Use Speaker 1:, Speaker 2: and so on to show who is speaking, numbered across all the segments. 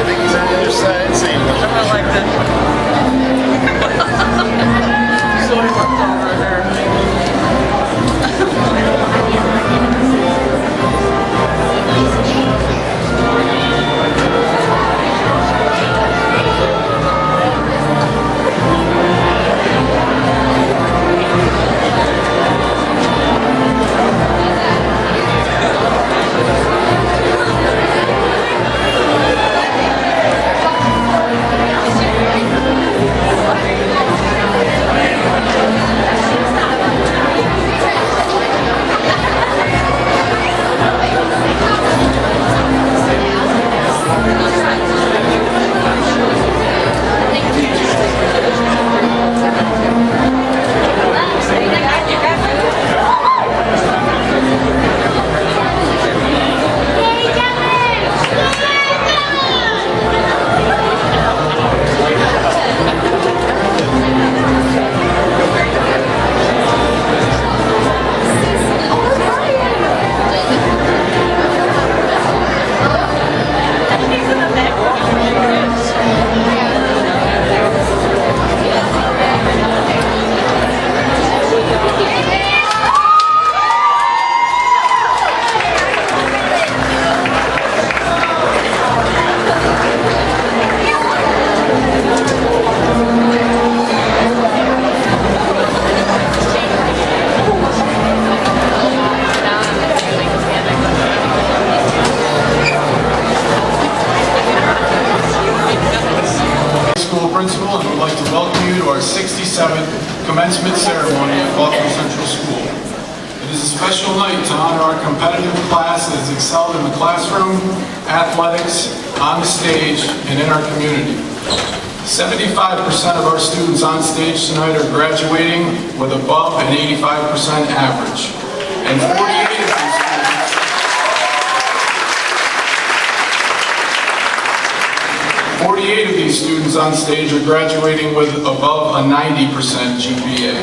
Speaker 1: think he's on the other side. Same.
Speaker 2: I like that. So I looked over there.
Speaker 3: Principal, and would like to welcome you to our 67th commencement ceremony at Falconer Central School. It is a special night to honor our competitive class that has excelled in the classroom, athletics, on the stage, and in our community. 75% of our students on stage tonight are graduating with above an 85% average. And 48 of these students on stage are graduating with above a 90% GPA.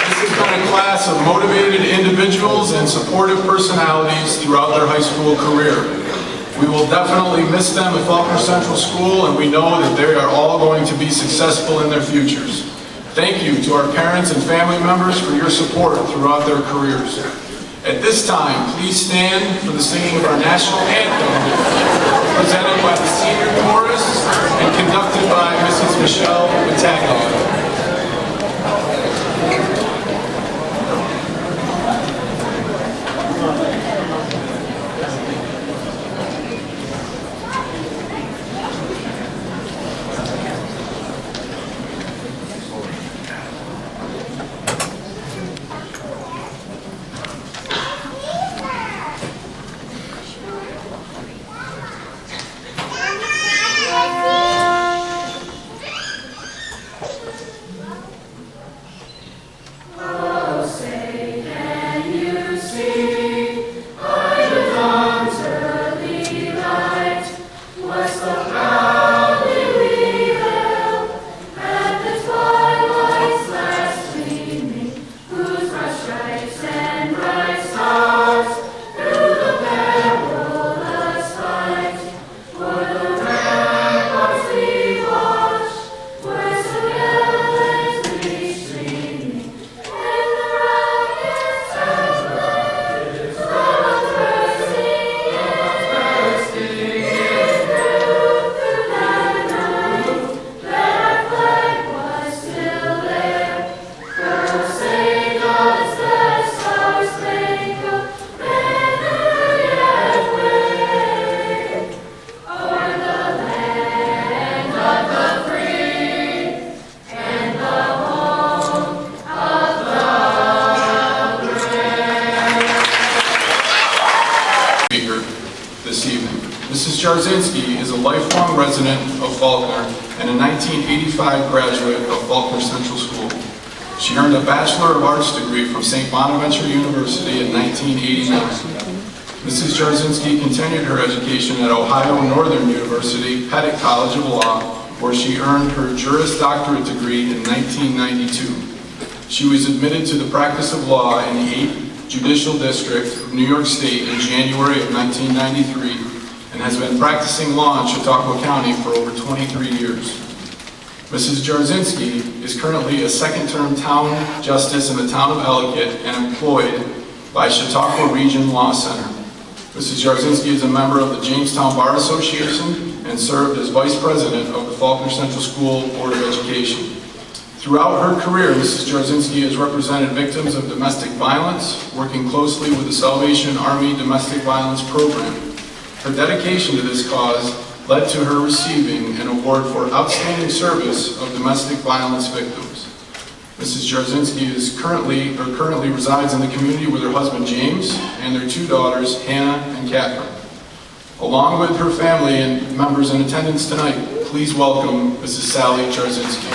Speaker 3: This has been a class of motivated individuals and supportive personalities throughout their high school career. We will definitely miss them at Falconer Central School, and we know that they are all going to be successful in their futures. Thank you to our parents and family members for your support throughout their careers. At this time, please stand for the singing of our national anthem, presented by the senior chorus and conducted by Mrs. Michelle Pataglia. Mrs. Jarzinski is a lifelong resident of Falconer and a 1985 graduate of Falconer Central School. She earned a Bachelor of Arts degree from St. Bonaventure University in 1989. Mrs. Jarzinski continued her education at Ohio Northern University, Pettit College of Law, where she earned her Juris Doctorate degree in 1992. She was admitted to the practice of law in the 8th Judicial District of New York State in January of 1993 and has been practicing law in Chautauqua County for over 23 years. Mrs. Jarzynski is currently a second-term town justice in the town of Ellicott and employed by Chautauqua Region Law Center. Mrs. Jarzynski is a member of the Jamestown Bar Association and served as Vice President of the Falconer Central School Board of Education. Throughout her career, Mrs. Jarzynski has represented victims of domestic violence, working closely with the Salvation Army Domestic Violence Program. Her dedication to this cause led to her receiving an award for outstanding service of domestic violence victims. Mrs. Jarzynski currently resides in the community with her husband James and their 2 daughters, Hannah and Catherine. Along with her family and members in attendance tonight, please welcome Mrs. Sally Jarzynski.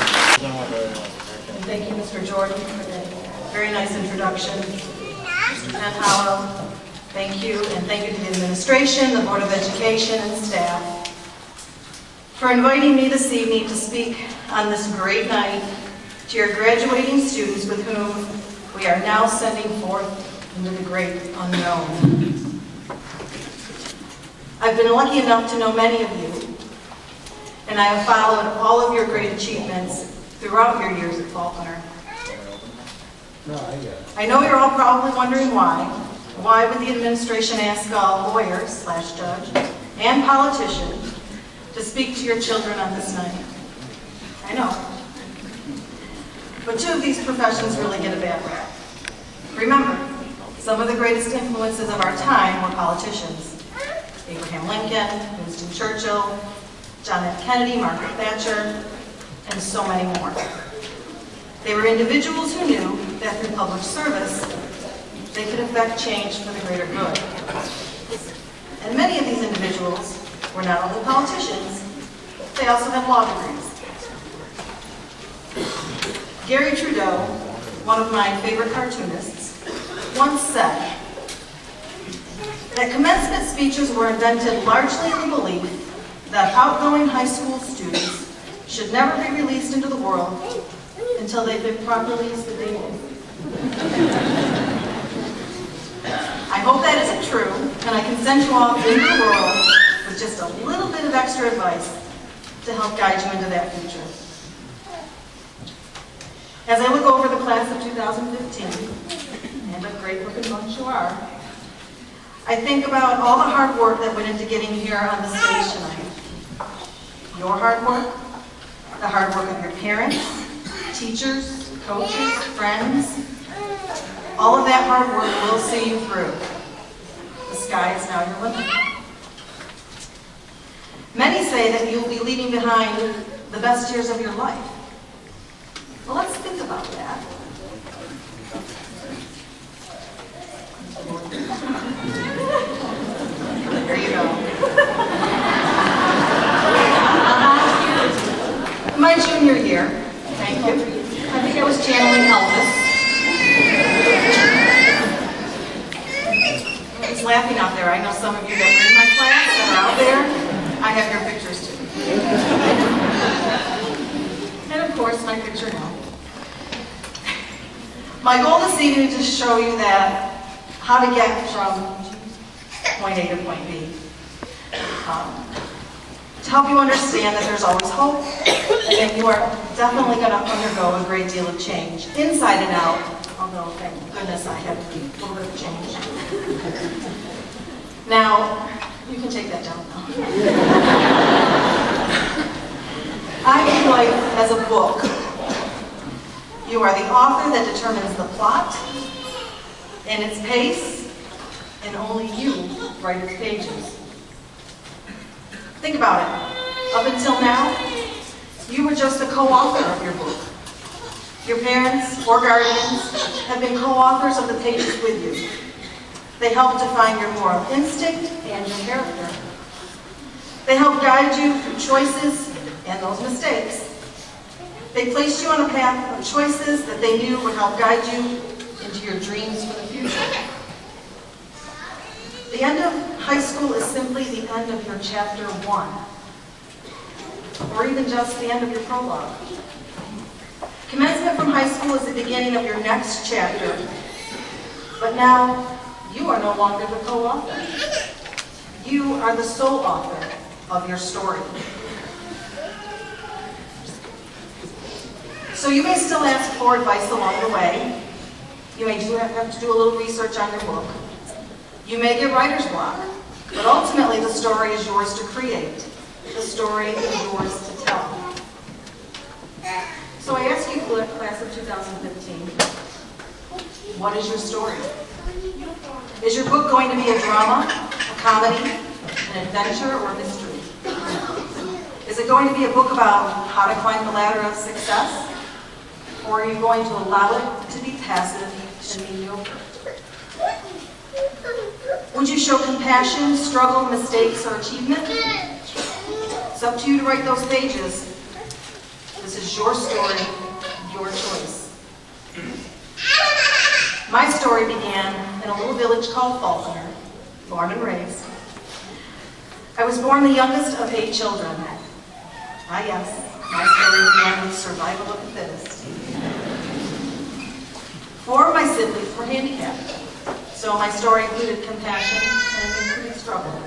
Speaker 2: Thank you, Mr. Jordan, for that very nice introduction. Mr. Penhallow, thank you, and thank you to the administration, the Board of Education, and staff for inviting me this evening to speak on this great night to your graduating students with whom we are now sending forth into the great unknown. I've been lucky enough to know many of you, and I have followed all of your great achievements throughout your years at Falconer. I know you're all probably wondering why. Why would the administration ask a lawyer/judge and politician to speak to your children on this night? I know. But 2 of these professions really get a bad rap. Remember, some of the greatest influences of our time were politicians. Abraham Lincoln, Winston Churchill, John F. Kennedy, Margaret Thatcher, and so many more. They were individuals who knew that through public service, they could affect change for the greater good. And many of these individuals were not only politicians, they also had law degrees. Gary Trudeau, one of my favorite cartoonists, once said that commencement speeches were invented largely in the belief that outgoing high school students should never be released into the world until they've been properly sedated. I hope that isn't true, and I can send you all into the world with just a little bit of extra advice to help guide you into that future. As I look over the class of 2015, and a great looking bunch you are, I think about all the hard work that went into getting here on the stage tonight. Your hard work, the hard work of your parents, teachers, coaches, friends. All of that hard work will see you through. The sky is now your limit. Many say that you will be leaving behind the best years of your life. Well, let's think about that. There you go. My junior year, thank you. I think I was channeling Elvis. He's laughing out there. I know some of you that were in my class that are out there. I have your pictures too. And of course, my picture now. My goal this evening is to show you that how to get from point A to point B. To help you understand that there's always hope, and that you are definitely going to undergo a great deal of change, inside and out, although thank goodness I have a little bit of change. Now, you can take that down now. I view life as a book. You are the author that determines the plot and its pace, and only you write its pages. Think about it. Up until now, you were just a co-author of your book. Your parents or guardians have been co-authors of the pages with you. They help define your moral instinct and your character. They help guide you through choices and those mistakes. They placed you on a path of choices that they knew would help guide you into your dreams for the future. The end of high school is simply the end of your chapter 1, or even just the end of your prologue. Commencement from high school is the beginning of your next chapter. But now, you are no longer the co-author. You are the sole author of your story. So you may still ask for advice along the way. You may have to do a little research on your book. You may get writer's block, but ultimately the story is yours to create. The story is yours to tell. So I ask you, class of 2015, what is your story? Is your book going to be a drama, a comedy, an adventure, or a mystery? Is it going to be a book about how to climb the ladder of success? Or are you going to allow it to be passive and mediocre? Would you show compassion, struggle, mistakes, or achievement? It's up to you to write those pages. This is your story, your choice. My story began in a little village called Falconer, born and raised. I was born the youngest of 8 children. Ah yes, my story began with survival of the fittest. 4 of my siblings were handicapped, so my story included compassion and included struggle.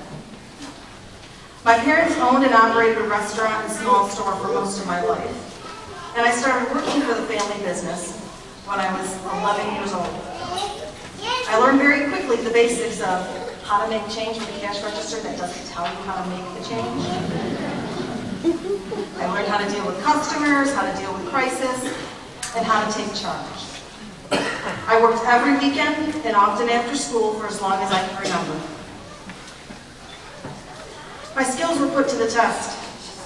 Speaker 2: My parents owned and operated a restaurant and small store for most of my life, and I started working for the family business when I was 11 years old. I learned very quickly the basics of how to make change with a cash register that doesn't tell you how to make the change. I learned how to deal with customers, how to deal with crisis, and how to take charge. I worked every weekend and often after school for as long as I can remember. My skills were put to the test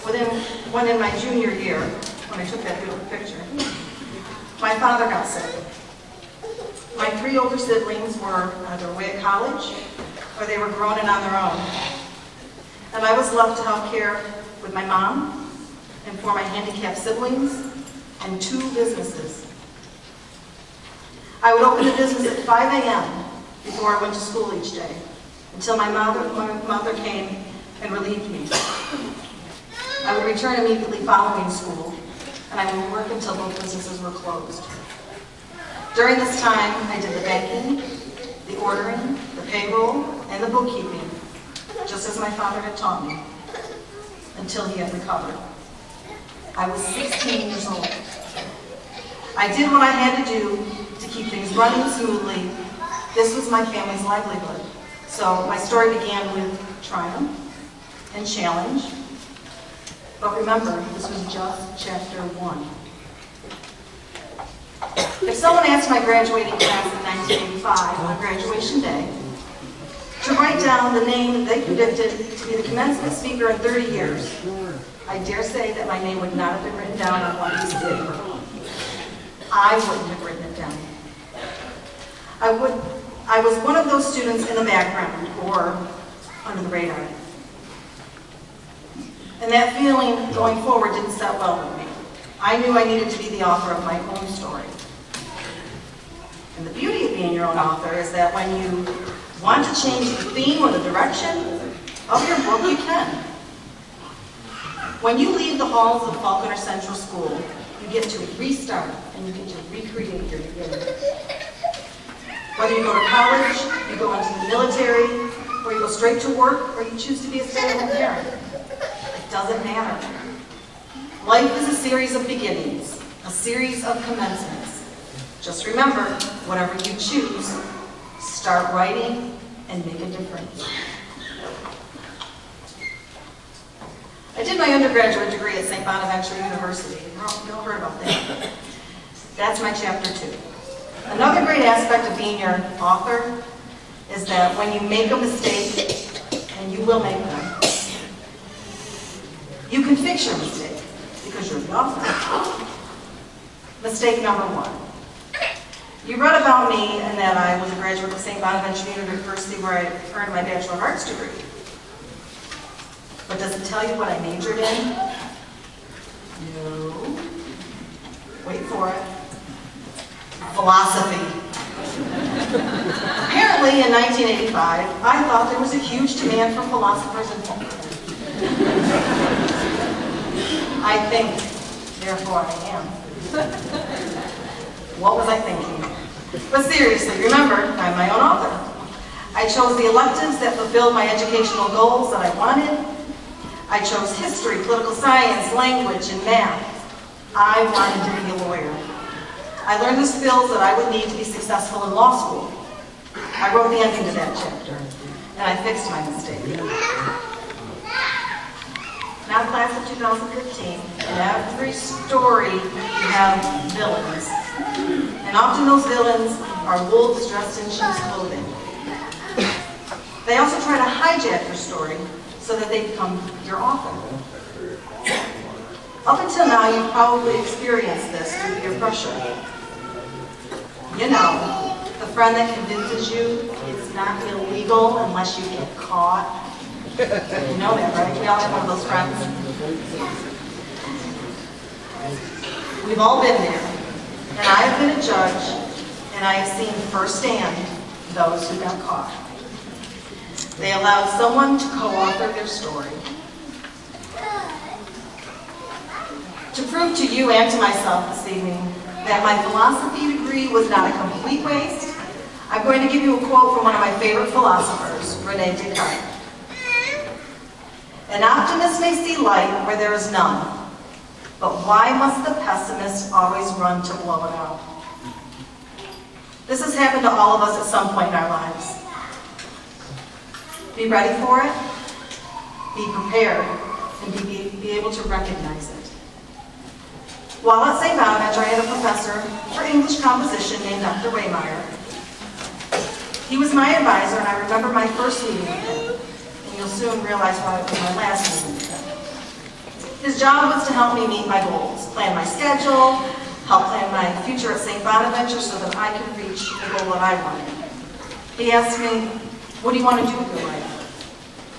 Speaker 2: when in my junior year, when I took that beautiful picture, my father got sick. My 3 older siblings were either away at college or they were grown and on their own. And I was left to help care with my mom and for my handicapped siblings and 2 businesses. I would open the business at 5 a.m. before I went to school each day until my mother came and relieved me. I would return immediately following school, and I would work until both businesses were closed. During this time, I did the banking, the ordering, the payroll, and the bookkeeping, just as my father had taught me, until he had recovered. I was 16 years old. I did what I had to do to keep things running smoothly. This was my family's livelihood. So my story began with triumph and challenge. But remember, this was just chapter 1. If someone asked my graduating class in 1985 on graduation day to write down the name they predicted to be the commencement speaker in 30 years, I dare say that my name would not have been written down on one piece of paper. I wouldn't have written it down. I was one of those students in the background or under the radar. And that feeling going forward didn't set well with me. I knew I needed to be the author of my own story. And the beauty of being your own author is that when you want to change the theme or the direction of your book, you can. When you leave the halls of Falconer Central School, you get to restart and you get to recreate your beginning. Whether you go to college, you go into the military, or you go straight to work, or you choose to be a stay-at-home parent, it doesn't matter. Life is a series of beginnings, a series of commencements. Just remember, whatever you choose, start writing and make a difference. I did my undergraduate degree at St. Bonaventure University. You all heard about that. That's my chapter 2. Another great aspect of being your author is that when you make a mistake, and you will make them, you can fix your mistake because you're the author. Mistake number 1. You read about me and that I was a graduate of St. Bonaventure University where I earned my Bachelor of Arts degree. But does it tell you what I majored in? No. Wait for it. Philosophy. Apparently, in 1985, I thought there was a huge demand for philosophers in Falconer. I think, therefore I am. What was I thinking? But seriously, remember, I'm my own author. I chose the electives that fulfilled my educational goals that I wanted. I chose history, political science, language, and math. I wanted to be a lawyer. I learned the skills that I would need to be successful in law school. I wrote the ending to that chapter, and I fixed my mistake. Now, class of 2015, in every story you have villains. And often those villains are wolves dressed in sheep's clothing. They also try to hijack your story so that they become your author. Up until now, you've probably experienced this through peer pressure. You know, the friend that convinces you it's not illegal unless you get caught. You know that, right? We all have one of those friends. We've all been there. And I have been a judge, and I have seen firsthand those who got caught. They allowed someone to co-author their story. To prove to you and to myself this evening that my philosophy degree was not a complete waste, I'm going to give you a quote from one of my favorite philosophers, Rene Descartes. An optimist may see light where there is none, but why must the pessimist always run to blow it out? This has happened to all of us at some point in our lives. Be ready for it, be prepared, and be able to recognize it. While at St. Bonaventure, I had a professor for English composition named Dr. Waymeyer. He was my advisor, and I remember my first meeting with him. And you'll soon realize why it was my last meeting with him. His job was to help me meet my goals, plan my schedule, help plan my future at St. Bonaventure so that I could reach the goal that I wanted. He asked me, what do you want to do with your life?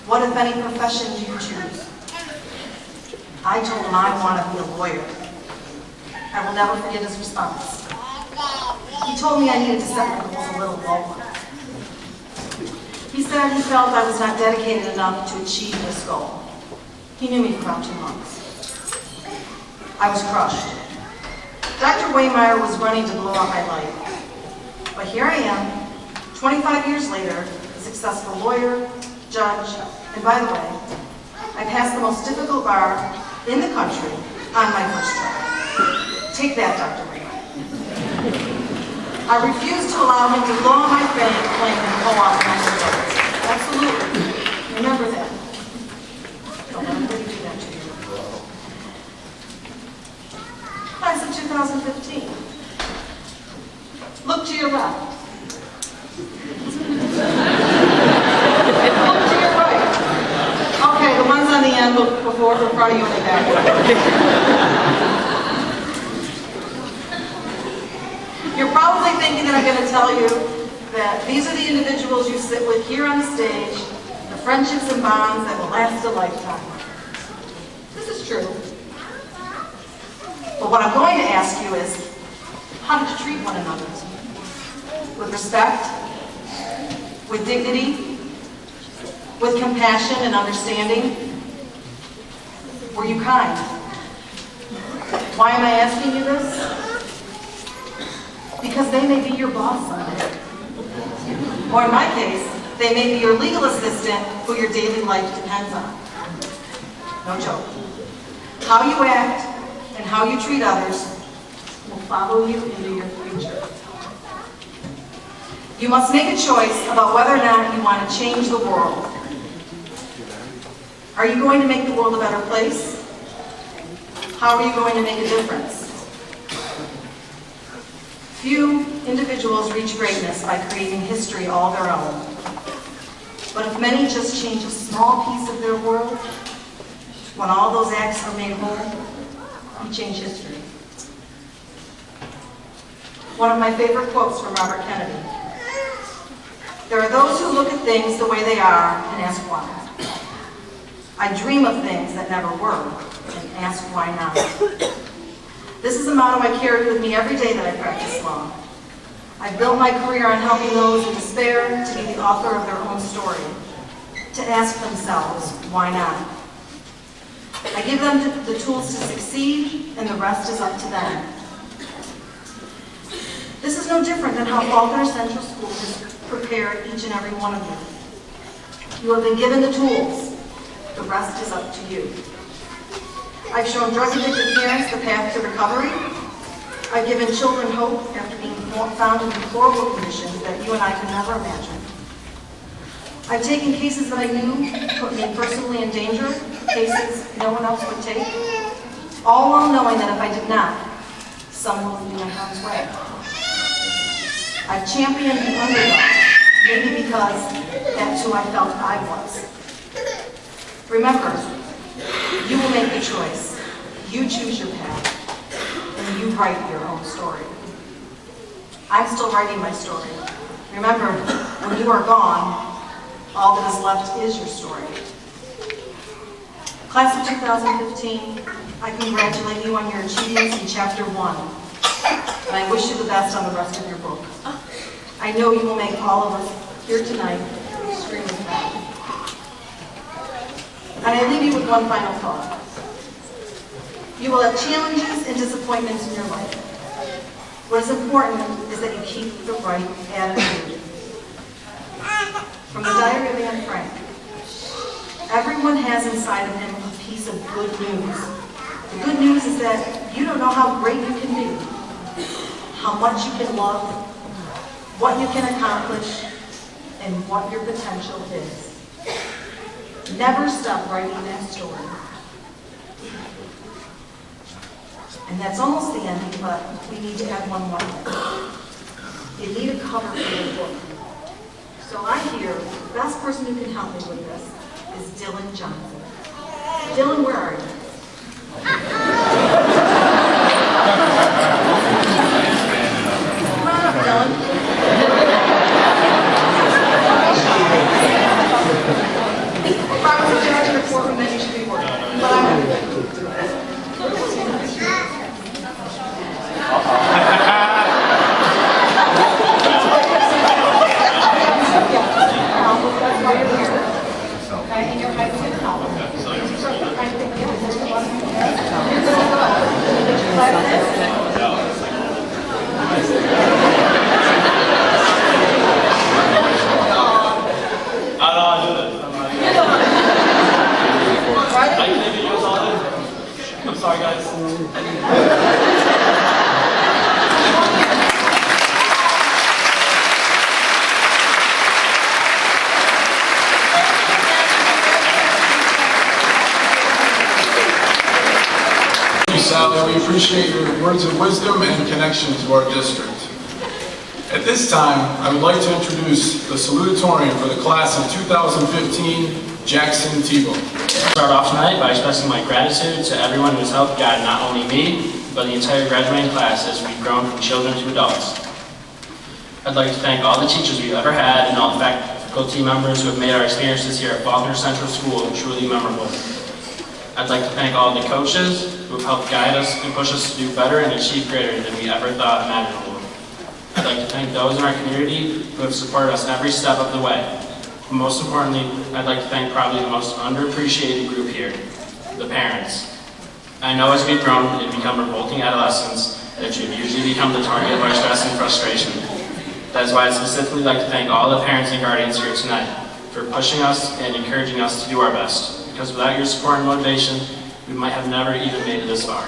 Speaker 2: What, if any, profession do you choose? I told him I want to be a lawyer. I will never forget his response. He told me I needed to set my goals a little lower. He said he felt I was not dedicated enough to achieve this goal. He knew me for about 2 months. I was crushed. Dr. Waymeyer was running to blow up my life. But here I am, 25 years later, a successful lawyer, judge, and by the way, I passed the most difficult bar in the country on my first try. Take that, Dr. Waymeyer. I refuse to allow him to blow on my fame claim and co-author my stories. Absolutely. Remember that. Don't let anybody do that to you. Class of 2015. Look to your left. Look to your right. Okay, the ones on the end look before in front of you in the back. You're probably thinking that I'm going to tell you that these are the individuals you sit with here on the stage, the friendships and bonds that will last a lifetime. This is true. But what I'm going to ask you is, how did you treat one another? With respect, with dignity, with compassion and understanding? Were you kind? Why am I asking you this? Because they may be your boss someday. Or in my case, they may be your legal assistant who your daily life depends on. No joke. How you act and how you treat others will follow you into your future. You must make a choice about whether or not you want to change the world. Are you going to make the world a better place? How are you going to make a difference? Few individuals reach greatness by creating history all their own. But if many just change a small piece of their world, when all those acts are made whole, you change history. One of my favorite quotes from Robert Kennedy. There are those who look at things the way they are and ask why. I dream of things that never were and ask why not. This is a motto I carry with me every day that I practice law. I've built my career on helping those in despair to be the author of their own story, to ask themselves, why not? I give them the tools to succeed, and the rest is up to them. This is no different than how Falconer Central School has prepared each and every one of you. You have been given the tools. The rest is up to you. I've shown drug-addicted parents the path to recovery. I've given children hope after being found in deplorable conditions that you and I could never imagine. I've taken cases that I knew put me personally in danger, cases no one else would take, all while knowing that if I did not, someone would be in harm's way. I've championed the underdog, maybe because that's who I felt I was. Remember, you will make the choice. You choose your path, and you write your own story. I'm still writing my story. Remember, when you are gone, all that is left is your story. Class of 2015, I congratulate you on your achievements in Chapter 1, and I wish you the best on the rest of your book. I know you will make all of us here tonight extremely proud. And I leave you with one final thought. You will have challenges and disappointments in your life. What is important is that you keep the right attitude. From the Diary of Anne Frank, everyone has inside of him a piece of good news. The good news is that you don't know how great you can be, how much you can love, what you can accomplish, and what your potential is. Never stop writing that story. And that's almost the ending, but we need to add one more thing. You need a cover for your book. So I hear the best person who can help me with this is Dylan Johnson. Dylan, where are you? Come on up, Dylan. If I was in charge of the courtroom, then you should be working. But I'm going to do it.
Speaker 4: I'm sorry, guys.
Speaker 3: Sally, we appreciate your words of wisdom and connection to our district. At this time, I would like to introduce the salutatorian for the class of 2015, Jackson Tebow.
Speaker 4: Start off tonight by expressing my gratitude to everyone who has helped guide not only me, but the entire graduating class as we've grown from children to adults. I'd like to thank all the teachers we've ever had and all the faculty members who have made our experiences here at Falconer Central School truly memorable. I'd like to thank all the coaches who have helped guide us and push us to do better and achieve greater than we ever thought imaginable. I'd like to thank those in our community who have supported us every step of the way. But most importantly, I'd like to thank probably the most underappreciated group here, the parents. I know as we've grown and become revolting adolescents that you've usually become the target of our stress and frustration. That is why I'd specifically like to thank all the parents and guardians here tonight for pushing us and encouraging us to do our best. Because without your support and motivation, we might have never even made it this far.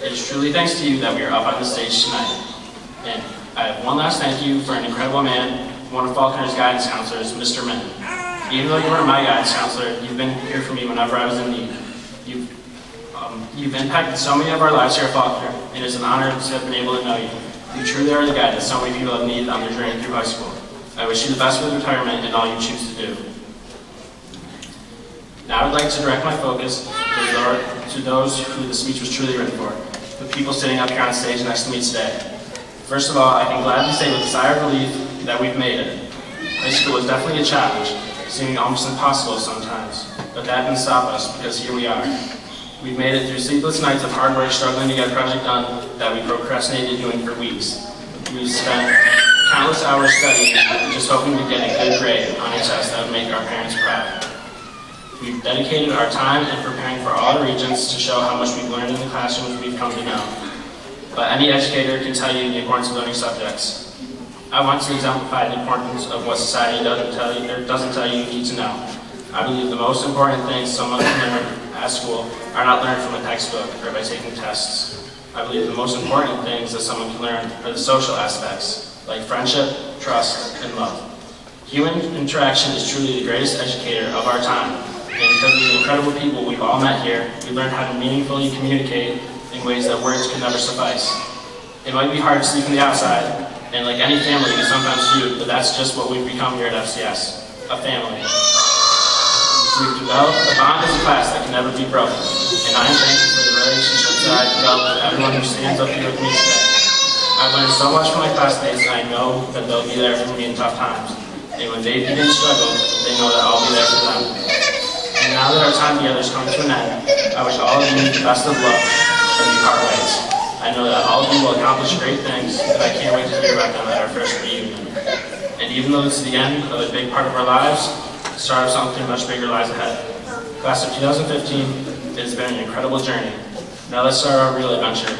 Speaker 4: It is truly thanks to you that we are up on the stage tonight. And I have one last thank you for an incredible man, one of Falconer's guidance counselors, Mr. Min. Even though you weren't my guidance counselor, you've been here for me whenever I was in need. You've impacted so many of our lives here at Falconer, and it's an honor to have been able to know you. You truly are the guide that so many people have needed on their journey through high school. I wish you the best with retirement and all you choose to do. Now I'd like to direct my focus to those who the speech was truly written for, the people sitting up here on stage next to me today. First of all, I can gladly say with a sigh of relief that we've made it. High school is definitely a challenge, seeming almost impossible sometimes, but that didn't stop us because here we are. We've made it through sleepless nights of hard work struggling to get a project done that we procrastinated doing for weeks. We've spent countless hours studying, just hoping to get a good grade on a test that would make our parents proud. We've dedicated our time in preparing for all the regents to show how much we've learned in the classrooms we've come to know. but any educator can tell you the importance of learning subjects. I want to exemplify the importance of what society doesn't tell you need to know. I believe the most important things someone can learn at school are not learned from a textbook or by taking tests. I believe the most important things that someone can learn are the social aspects, like friendship, trust, and love. Human interaction is truly the greatest educator of our time, and because of the incredible people we've all met here, we learned how to meaningfully communicate in ways that words can never suffice. It might be hard to see from the outside, and like any family, we sometimes feud, but that's just what we've become here at FCS, a family. We've developed a bond as a class that can never be broken, and I am thankful for the relationships that I've developed with everyone who stands up here with me today. I've learned so much from my classmates, and I know that they'll be there for me in tough times. And when they begin to struggle, they know that I'll be there for them. And now that our time together is coming to an end, I wish all of you the best of luck as we part ways. I know that all of you will accomplish great things, and I can't wait to hear about them at our first reunion. And even though this is the end of a big part of our lives, the start of something much bigger lies ahead. Class of 2015, it has been an incredible journey. Now let's start our real adventure.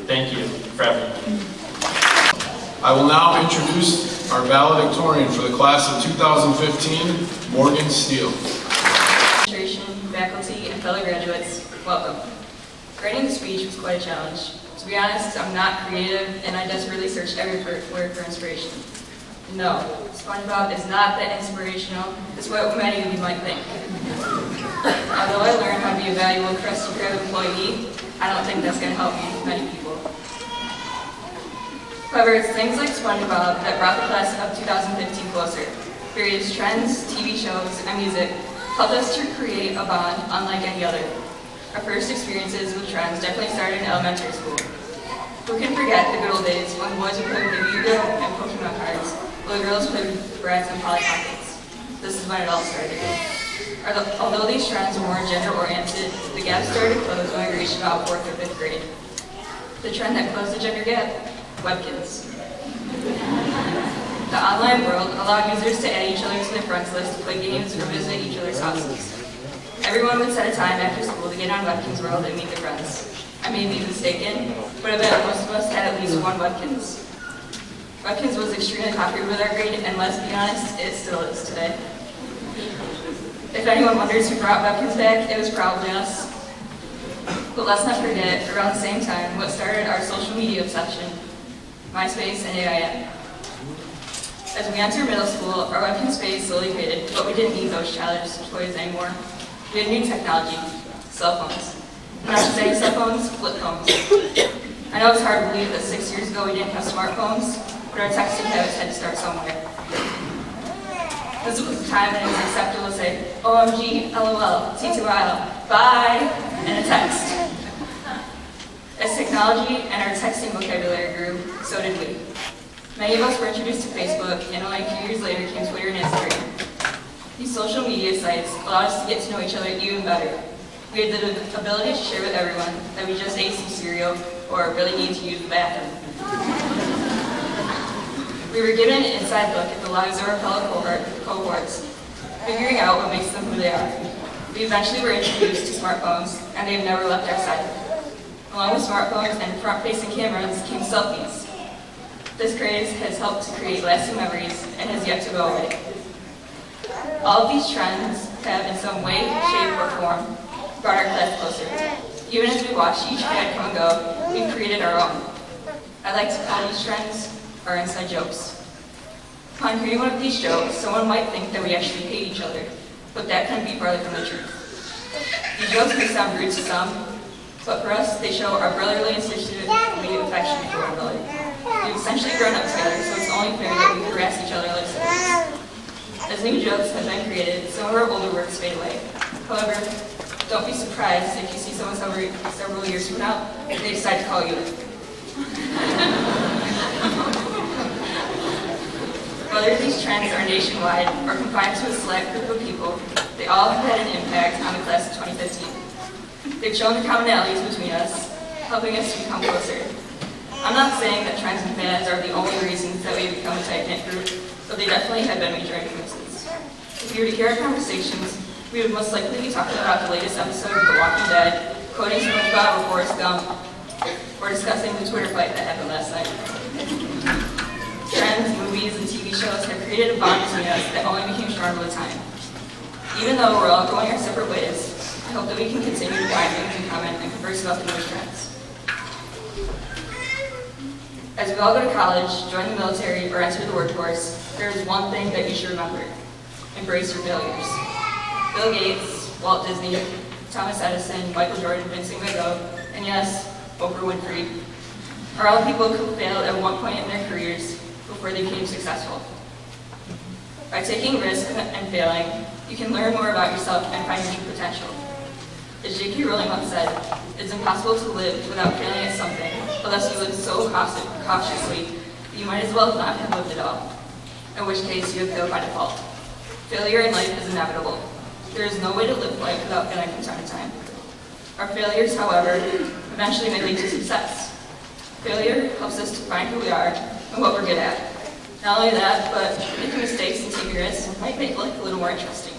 Speaker 4: Thank you for everything.
Speaker 3: I will now introduce our valedictorian for the class of 2015, Morgan Steele.
Speaker 5: Administration, faculty, and fellow graduates, welcome. Writing the speech was quite a challenge. To be honest, I'm not creative, and I desperately searched everywhere for inspiration. No, SpongeBob is not that inspirational, despite what many of you might think. Although I learned how to be a valuable Krusty Krab employee, I don't think that's going to help many people. However, it's things like SpongeBob that brought the class of 2015 closer. Various trends, TV shows, and music helped us to create a bond unlike any other. Our first experiences with trends definitely started in elementary school. Who can forget the good old days when boys would play with Yu-Gi-Oh! And Pokemon cards, while the girls played with Brads and Polly Pockets. This is when it all started. Although these trends were more gender-oriented, the gap started to close when we reached about 4th or 5th grade. The trend that closed the gender gap? Webkins. The online world allowed users to add each other to their friends list, play games, or visit each other's houses. Everyone would set a time after school to get on Webkins World and meet their friends. I may be mistaken, but I bet most of us had at least one Webkins. Webkins was extremely popular with our grade, and let's be honest, it still is today. If anyone wonders who brought Webkins back, it was probably us. But let's not forget, around the same time, what started our social media obsession, MySpace and AIM. As we entered middle school, our Webkins phase slowly faded, but we didn't need those childish toys anymore. We had new technology, cell phones. Not just any cell phones, flip phones. I know it's hard to believe that 6 years ago we didn't have smartphones, but our texting habits had to start somewhere. This was the time when it was acceptable to say, OMG, LOL, T2IL, bye, and a text. As technology and our texting vocabulary grew, so did we. Many of us were introduced to Facebook, and only a few years later came Twitter and Instagram. These social media sites allowed us to get to know each other even better. We had the ability to share with everyone that we just ate some cereal or really need to use the bathroom. We were given an inside look at the lives of our fellow cohorts, figuring out what makes them who they are. We eventually were introduced to smartphones, and they have never left our side. Along with smartphones and front-facing cameras came selfies. This craze has helped to create lasting memories and has yet to go away. All of these trends have, in some way, shape, or form, brought our class closer. Even as we watched each fad come and go, we've created our own. I like to call these trends our inside jokes. Upon hearing one of these jokes, someone might think that we actually hate each other, but that can be farther from the truth. These jokes may sound rude to some, but for us, they show our brotherly and sisterly affection for one another. We've essentially grown up together, so it's only fair that we harass each other like siblings. As new jokes have been created, some of our older works fade away. However, don't be surprised if you see someone several years from now, they decide to call you it. Whether these trends are nationwide or confined to a select group of people, they all have had an impact on the class of 2015. They've shown the commonalities between us, helping us to become closer. I'm not saying that trends and fads are the only reasons that we've become a tight-knit group, but they definitely have been major influences. If you were to hear our conversations, we would most likely be talking about the latest episode of The Walking Dead, quoting SpongeBob or Forrest Gump, or discussing the Twitter fight that happened last night. Trends, movies, and TV shows have created a bond between us that only became stronger with time. Even though we're all going our separate ways, I hope that we can continue to find things in common and converse about the newest trends. As we all go to college, join the military, or enter the workforce, there is one thing that you should remember: embrace your failures. Bill Gates, Walt Disney, Thomas Edison, Michael Jordan, Vincent Van Gogh, and yes, Oprah Winfrey, are all people who failed at one point in their careers before they became successful. By taking risks and failing, you can learn more about yourself and find your true potential. As J.K. Rowling once said, it's impossible to live without failing at something, unless you live so cautiously that you might as well not have lived at all, in which case you have failed by default. Failure in life is inevitable. There is no way to live life without failing from time to time. Our failures, however, eventually may lead to success. Failure helps us to find who we are and what we're good at. Not only that, but making mistakes and taking risks might make life a little more interesting.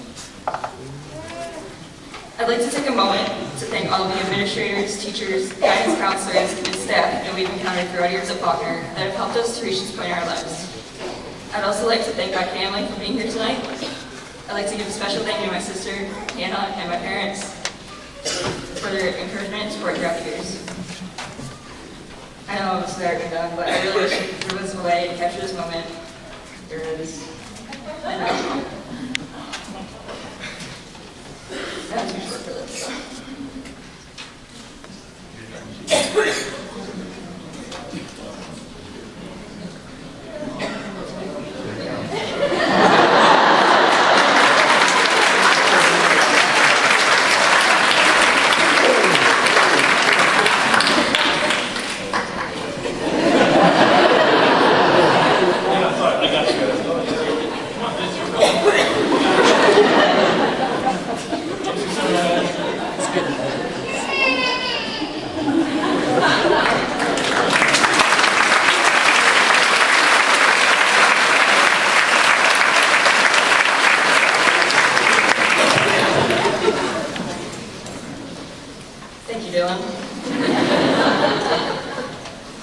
Speaker 5: I'd like to take a moment to thank all of the administrators, teachers, guidance counselors, and staff that we've encountered throughout years at Falconer that have helped us to reach this point in our lives. I'd also like to thank my family for being here tonight. I'd like to give a special thank you to my sister, Hannah, and my parents for their encouragement and support throughout the years. I know I'm already done, but I really wish there was a way to capture this moment. There it is. I know. That's too short for this.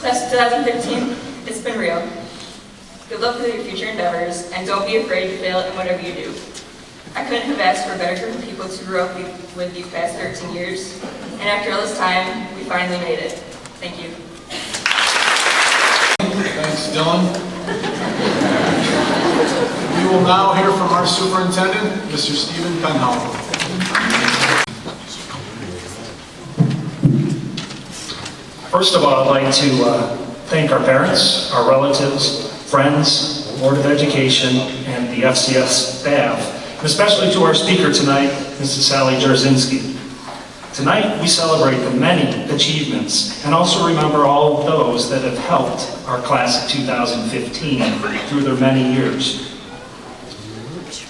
Speaker 5: Class of 2015, it's been real. Good luck with your future endeavors, and don't be afraid to fail in whatever you do. I couldn't have asked for a better group of people to grow up with these past 13 years, and after all this time, we finally made it. Thank you.
Speaker 3: Thanks, Dylan. We will now hear from our superintendent, Mr. Stephen Penhall.
Speaker 6: First of all, I'd like to thank our parents, our relatives, friends, the Board of Education, and the FCS staff, and especially to our speaker tonight, Mrs. Sally Jarzinski. Tonight, we celebrate the many achievements and also remember all of those that have helped our class of 2015 through their many years.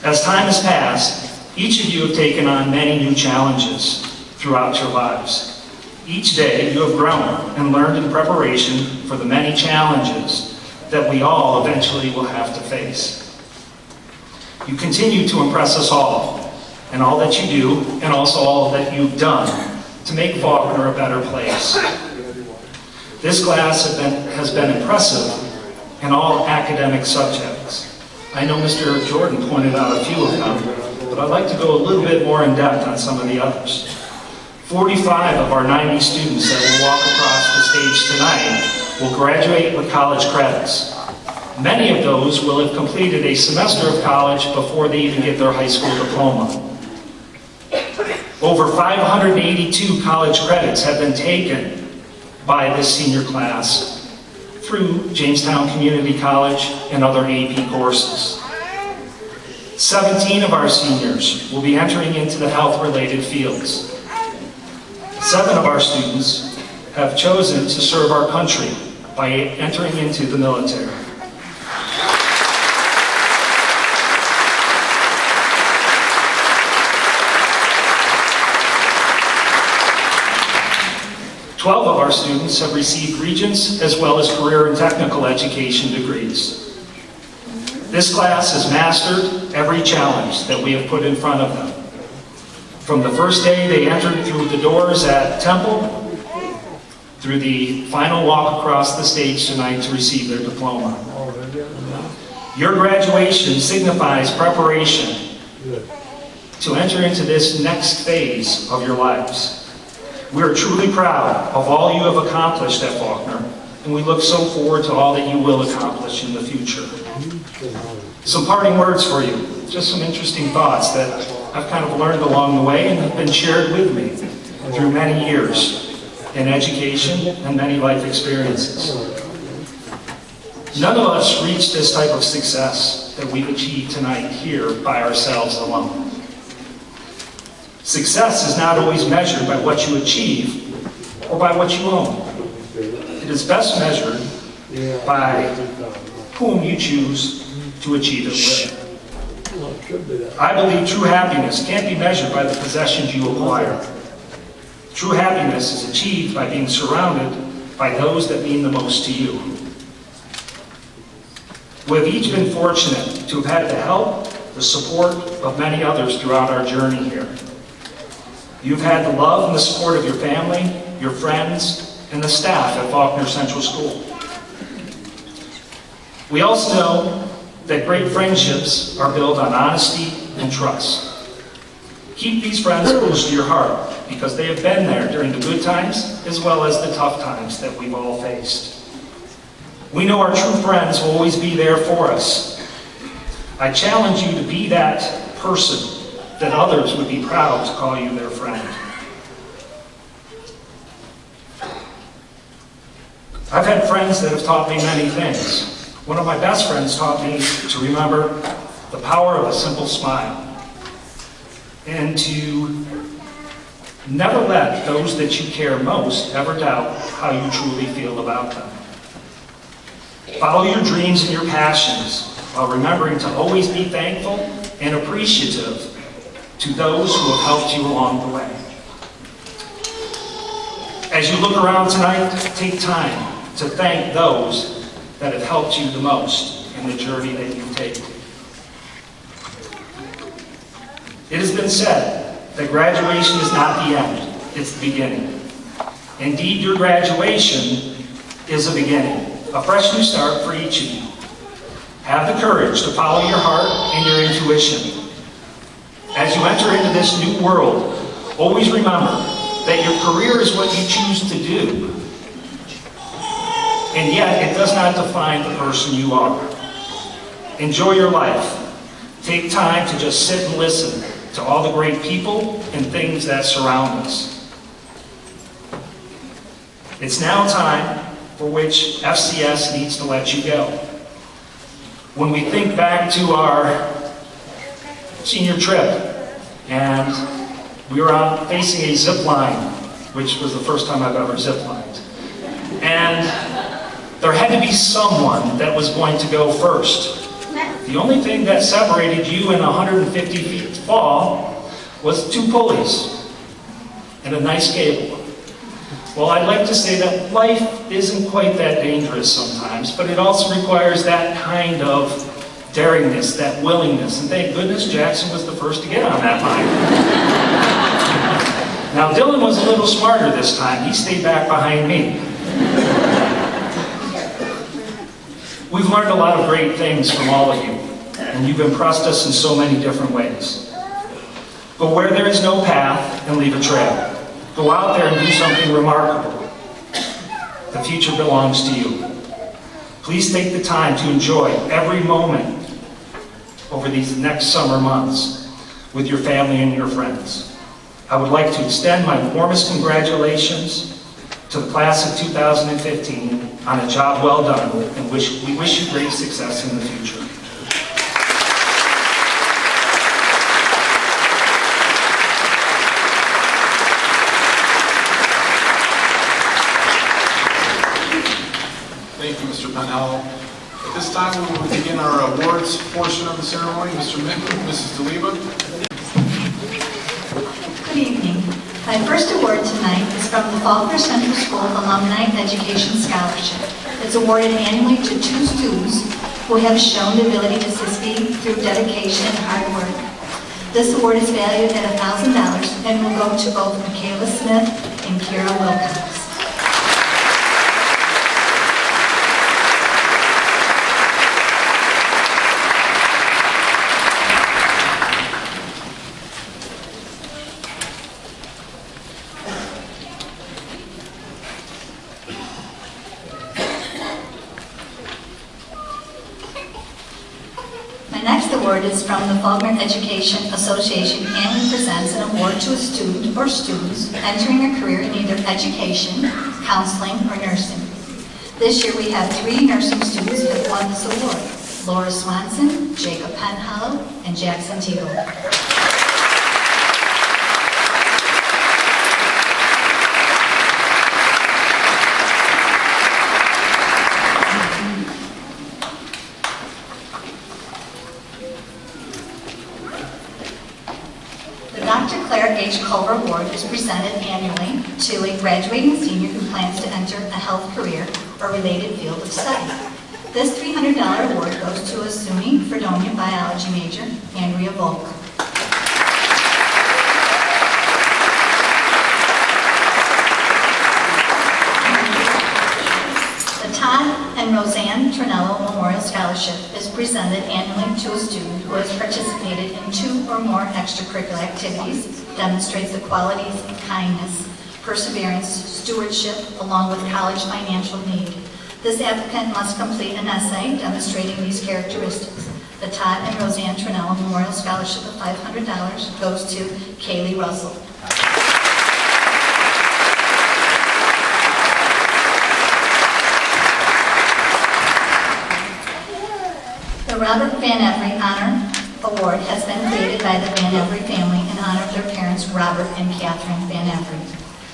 Speaker 6: As time has passed, each of you have taken on many new challenges throughout your lives. Each day, you have grown and learned in preparation for the many challenges that we all eventually will have to face. You continue to impress us all, and all that you do, and also all that you've done to make Falconer a better place. This class has been impressive in all academic subjects. I know Mr. Jordan pointed out a few of them, but I'd like to go a little bit more in depth on some of the others. 45 of our 90 students that will walk across the stage tonight will graduate with college credits. Many of those will have completed a semester of college before they even get their high school diploma. Over 582 college credits have been taken by this senior class through Jamestown Community College and other AP courses. 17 of our seniors will be entering into the health-related fields. 7 of our students have chosen to serve our country by entering into the military. Twelve of our students have received Regents as well as career and technical education degrees. This class has mastered every challenge that we have put in front of them. From the first day they entered through the doors at Temple, through the final walk across the stage tonight to receive their diploma. Your graduation signifies preparation to enter into this next phase of your lives. We are truly proud of all you have accomplished at Falconer, and we look so forward to all that you will accomplish in the future. Some parting words for you, just some interesting thoughts that I've kind of learned along the way and have been shared with me through many years in education and many life experiences. None of us reach this type of success that we've achieved tonight here by ourselves alone. Success is not always measured by what you achieve or by what you own. It is best measured by whom you choose to achieve it with. I believe true happiness can't be measured by the possessions you acquire. True happiness is achieved by being surrounded by those that mean the most to you. We have each been fortunate to have had the help, the support of many others throughout our journey here. You've had the love and the support of your family, your friends, and the staff at Falconer Central School. We also know that great friendships are built on honesty and trust. Keep these friends close to your heart because they have been there during the good times as well as the tough times that we've all faced. We know our true friends will always be there for us. I challenge you to be that person that others would be proud to call you their friend. I've had friends that have taught me many things. One of my best friends taught me to remember the power of a simple smile and to never let those that you care most ever doubt how you truly feel about them. Follow your dreams and your passions while remembering to always be thankful and appreciative to those who have helped you along the way. As you look around tonight, take time to thank those that have helped you the most in the journey that you've taken. It has been said that graduation is not the end, it's the beginning. Indeed, your graduation is a beginning, a fresh new start for each of you. Have the courage to follow your heart and your intuition. As you enter into this new world, always remember that your career is what you choose to do. And yet, it does not define the person you are. Enjoy your life. Take time to just sit and listen to all the great people and things that surround us. It's now time for which FCS needs to let you go. When we think back to our senior trip, and we were facing a zip line, which was the first time I've ever zip lined. And there had to be someone that was going to go first. The only thing that separated you in a 150 feet fall was 2 pulleys and a nice cable. Well, I'd like to say that life isn't quite that dangerous sometimes, but it also requires that kind of daringness, that willingness. And thank goodness Jackson was the first to get on that line. Now, Dylan was a little smarter this time. He stayed back behind me. We've learned a lot of great things from all of you, and you've impressed us in so many different ways. But where there is no path, and leave a trail. Go out there and do something remarkable. The future belongs to you. Please take the time to enjoy every moment over these next summer months with your family and your friends. I would like to extend my warmest congratulations to the class of 2015 on a job well done, and we wish you great success in the future.
Speaker 3: Thank you, Mr. Penhall. At this time, we will begin our awards portion of the ceremony. Mr. Minton, Mrs. DeLiva.
Speaker 7: Good evening. My first award tonight is from the Falconer Central School Alumni Education Scholarship. It's awarded annually to 2 students who have shown the ability to succeed through dedication and hard work. This award is valued at $1,000 and will go to both Michaela Smith and Kira Wilcox. award is from the Falconer Education Association and presents an award to a student or students entering a career in either education, counseling, or nursing. This year we have 3 nursing students who have won this award: Laura Swanson, Jacob Penhollow, and Jackson Teagle. The Dr. Claire H. Culver Award is presented annually to a graduating senior who plans to enter a health career or related field of study. This $300 award goes to a SUNY Fredonia biology major, Andrea Volk. The Todd and Roseanne Trinello Memorial Scholarship is presented annually to a student who has participated in 2 or more extracurricular activities, demonstrates the qualities of kindness, perseverance, stewardship, along with college financial need. This applicant must complete an essay demonstrating these characteristics. The Todd and Roseanne Trinello Memorial Scholarship of $500 goes to Kaylee Russell. The Robert Van Every Honor Award has been created by the Van Every family in honor of their parents, Robert and Catherine Van Every.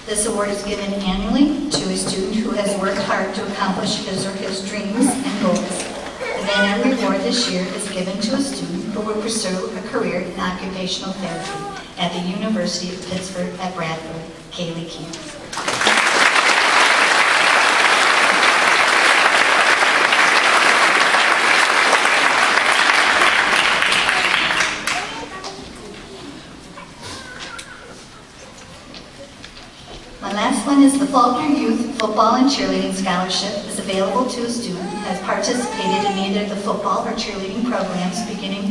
Speaker 7: This award is given annually to a student who has worked hard to accomplish his or his dreams and goals. The Van Every Award this year is given to a student who will pursue a career in occupational therapy at the University of Pittsburgh at Bradford, Kaylee Keith. My last one is the Falconer Youth Football and Cheerleading Scholarship is available to a student who has participated in either the football or cheerleading programs, beginning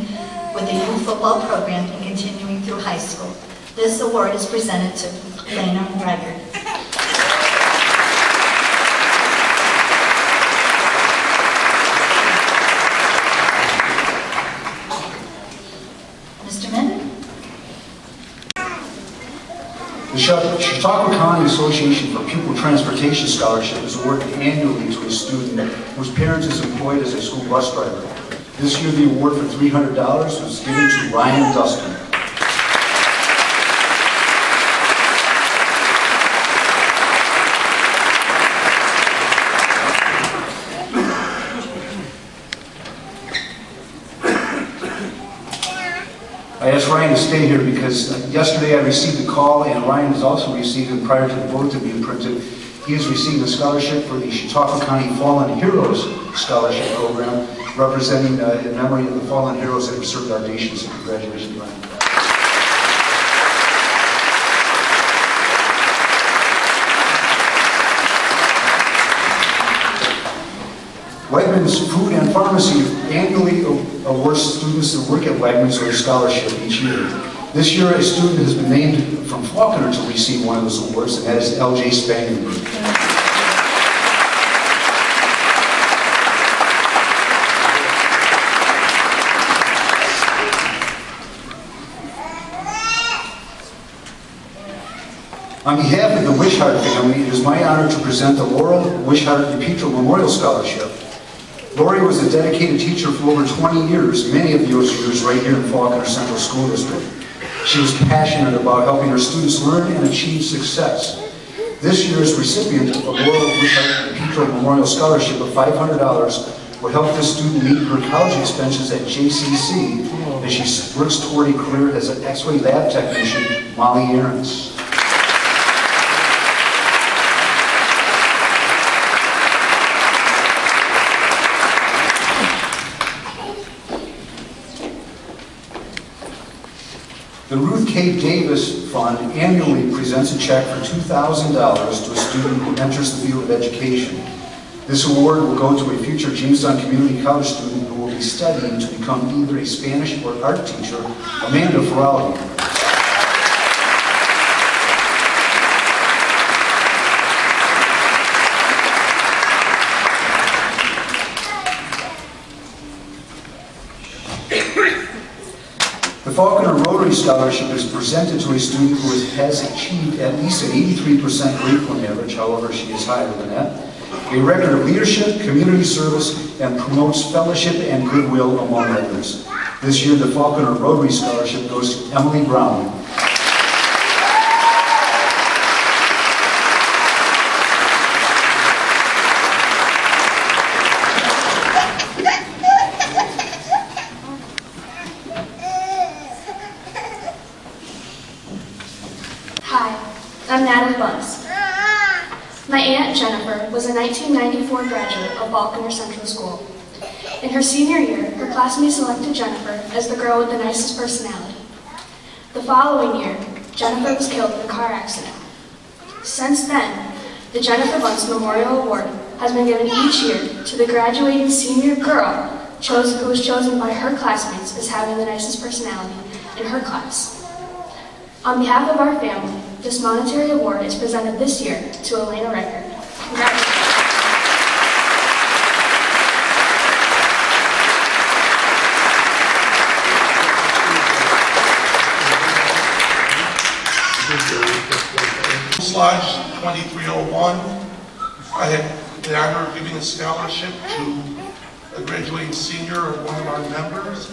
Speaker 7: with the youth football program and continuing through high school. This award is presented to Lenna Reiger. Mr. Menden?
Speaker 8: The Chautauqua County Association for Pupil Transportation Scholarship is awarded annually to a student whose parent is employed as a school bus driver. This year the award for $300 was given to Ryan Dustin. I asked Ryan to stay here because yesterday I received a call, and Ryan has also received it prior to the vote to be printed. He has received a scholarship for the Chautauqua County Fallen Heroes Scholarship Program, representing in memory of the fallen heroes that have served our nation. So congratulations, Ryan. Wegmans Food and Pharmacy annually awards students that work at Wegmans with a scholarship each year. This year, a student has been named from Falconer to receive one of those awards, and that is L.J. Spangler. On behalf of the Wishart family, it is my honor to present the Laurel Wishart DePietro Memorial Scholarship. Lori was a dedicated teacher for over 20 years, many of those years right here in Falconer Central School District. She was passionate about helping her students learn and achieve success. This year's recipient of the Laurel Wishart DePietro Memorial Scholarship of $500 will help this student meet her college expenses at JCC as she works toward a career as an X-ray lab technician, Molly Aarons. The Ruth K. Davis Fund annually presents a check for $2,000 to a student who enters the field of education. This award will go to a future Jamestown Community College student who will be studying to become either a Spanish or art teacher, Amanda Ferraldi. The Falconer Rotary Scholarship is presented to a student who has achieved at least an 83% grade point average, however she is higher than that, a record of leadership, community service, and promotes fellowship and goodwill among others. This year, the Falconer Rotary Scholarship goes to Emily Brown.
Speaker 9: I'm Natalie Bunce. My Aunt Jennifer was a 1994 graduate of Falconer Central School. In her senior year, her classmates selected Jennifer as the girl with the nicest personality. The following year, Jennifer was killed in a car accident. Since then, the Jennifer Bunce Memorial Award has been given each year to the graduating senior girl who was chosen by her classmates as having the nicest personality in her class. On behalf of our family, this monetary award is presented this year to Lenna. Congratulations.
Speaker 10: Slide 2301. I have the honor of giving a scholarship to a graduating senior of one of our members.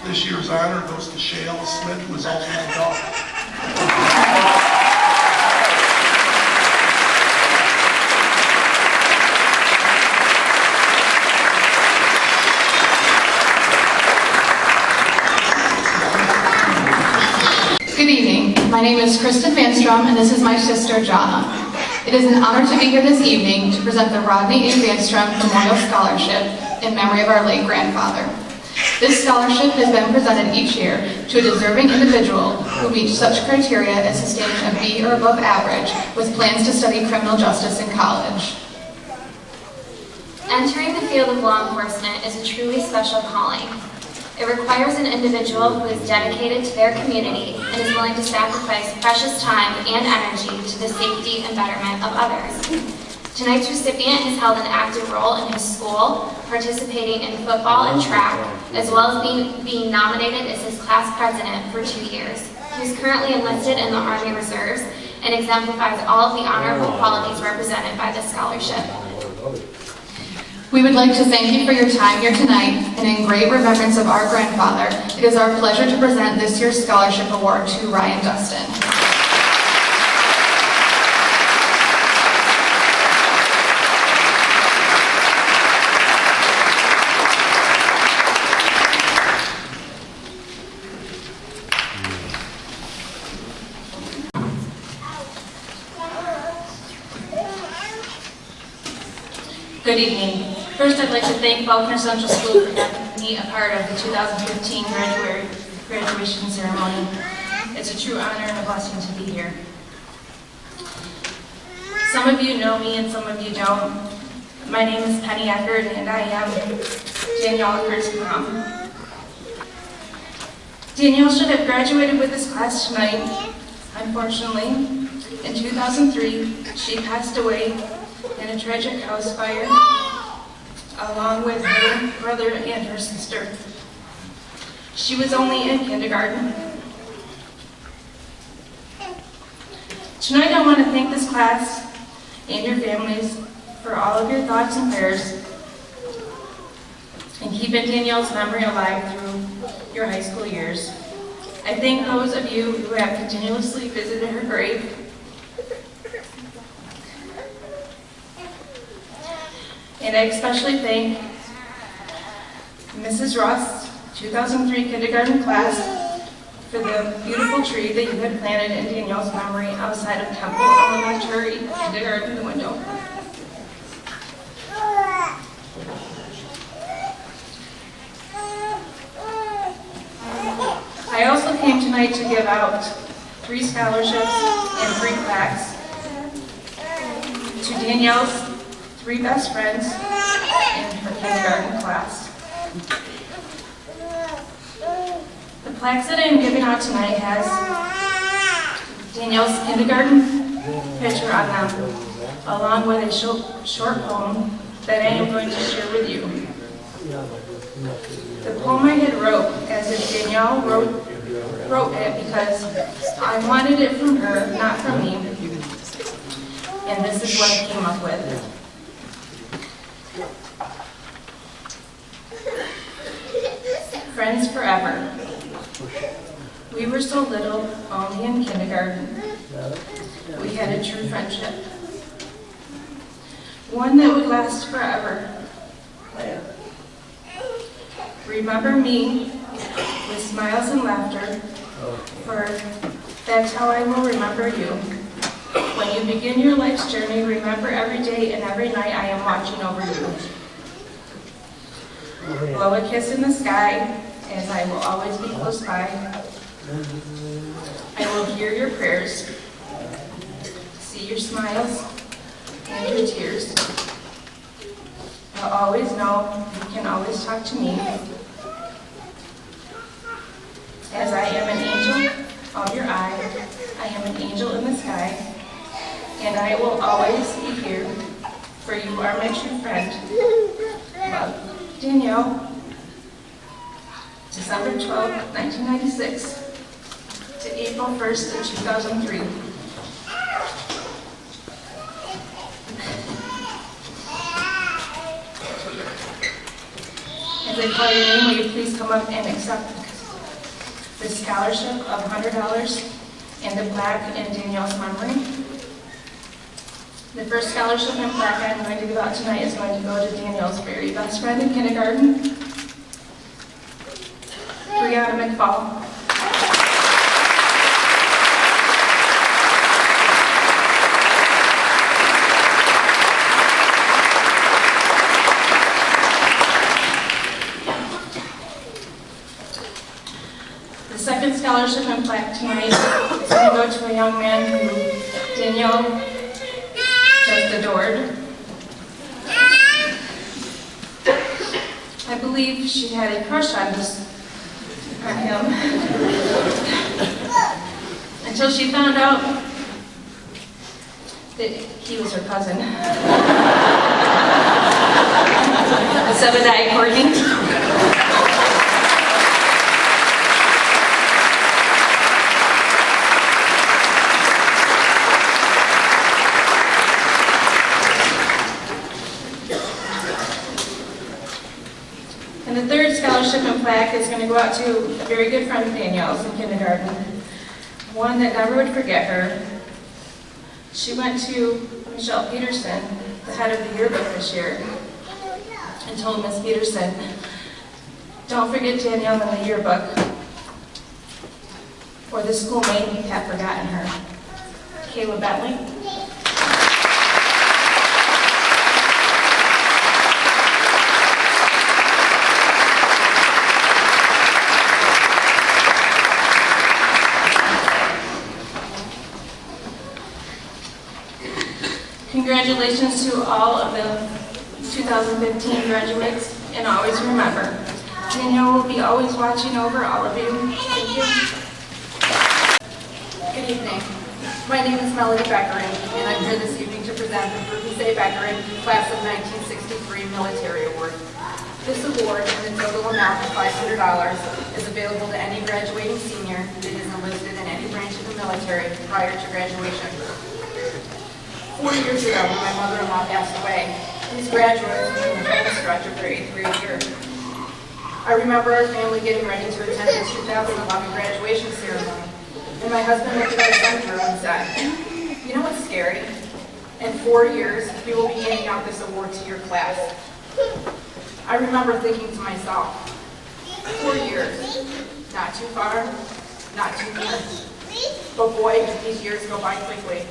Speaker 10: This year's honor goes to Shayla Smith, who is also my daughter.
Speaker 11: Good evening. My name is Kristen Vanstrom, and this is my sister, Jana. It is an honor to be here this evening to present the Rodney A. Vanstrom Memorial Scholarship in memory of our late grandfather. This scholarship has been presented each year to a deserving individual who meets such criteria as sustaining a B or above average with plans to study criminal justice in college.
Speaker 12: Entering the field of law enforcement is a truly special calling. It requires an individual who is dedicated to their community and is willing to sacrifice precious time and energy to the safety and betterment of others. Tonight's recipient has held an active role in his school, participating in football and track, as well as being nominated as his class president for 2 years. He is currently enlisted in the Army Reserves and exemplifies all of the honorable qualities represented by this scholarship.
Speaker 11: We would like to thank you for your time here tonight, and in great remembrance of our grandfather, it is our pleasure to present this year's scholarship award to Ryan Dustin.
Speaker 13: Good evening. First, I'd like to thank Falconer Central School for having me a part of the 2015 graduation ceremony. It's a true honor and a blessing to be here. Some of you know me and some of you don't. My name is Penny Eckert and I am Danielle Eckert's mom. Danielle should have graduated with this class tonight. Unfortunately, in 2003, she passed away in a tragic house fire, along with her brother and her sister. She was only in kindergarten. Tonight I want to thank this class and your families for all of your thoughts and prayers and keeping Danielle's memory alive through your high school years. I thank those of you who have continuously visited her grave. And I especially thank Mrs. Ross, 2003 kindergarten class, for the beautiful tree that you had planted in Danielle's memory outside of Temple Elementary Kindergarten, the window. I also came tonight to give out 3 scholarships and 3 plaques to Danielle's 3 best friends in her kindergarten class. The plaques that I am giving out tonight has Danielle's kindergarten picture on them, along with a short poem that I am going to share with you. The poem I had wrote as if Danielle wrote it because I wanted it from her, not from me. And this is what I came up with. Friends forever. We were so little, only in kindergarten. We had a true friendship. One that would last forever. Remember me with smiles and laughter, for that's how I will remember you. When you begin your life's journey, remember every day and every night I am watching over you. Blow a kiss in the sky, as I will always be close by. I will hear your prayers, see your smiles and your tears. I'll always know you can always talk to me, as I am an angel of your eye. I am an angel in the sky, and I will always be here, for you are my true friend. Love, Danielle. December 12, 1996 to April 1st, 2003. As I call your name, will you please come up and accept the scholarship of $100 and the plaque in Danielle's memory. The first scholarship and plaque I'm going to give out tonight is going to go to Danielle's very best friend in kindergarten, Brianna McFall. The second scholarship and plaque tonight is going to go to a young man who Danielle just adored. I believe she had a crush on him until she found out that he was her cousin. Zebediah Courtney. And the third scholarship and plaque is going to go out to a very good friend of Danielle's in kindergarten, one that never would forget her. She went to Michelle Peterson, the head of the yearbook this year, and told Miss Peterson, "Don't forget Danielle in the yearbook, or the school may have forgotten her." Kayla Bentley. Congratulations to all of the 2015 graduates, and always remember, Danielle will be always watching over all of you. Thank you.
Speaker 14: Good evening. My name is Melody Beckerin, and I'm here this evening to present the Bruce A. Beckerin Class of 1963 Military Award. This award, in the total amount of $500, is available to any graduating senior that is enlisted in any branch of the military prior to graduation. 4 years ago, when my mother-in-law passed away, these graduates were in the home stretch of their 8th grade year. I remember our family getting ready to attend the 2011 graduation ceremony, and my husband looked at our son Drew and said, "You know what's scary? In 4 years, we will be handing out this award to your class." I remember thinking to myself, 4 years, not too far, not too near. But boy, these years go by quickly.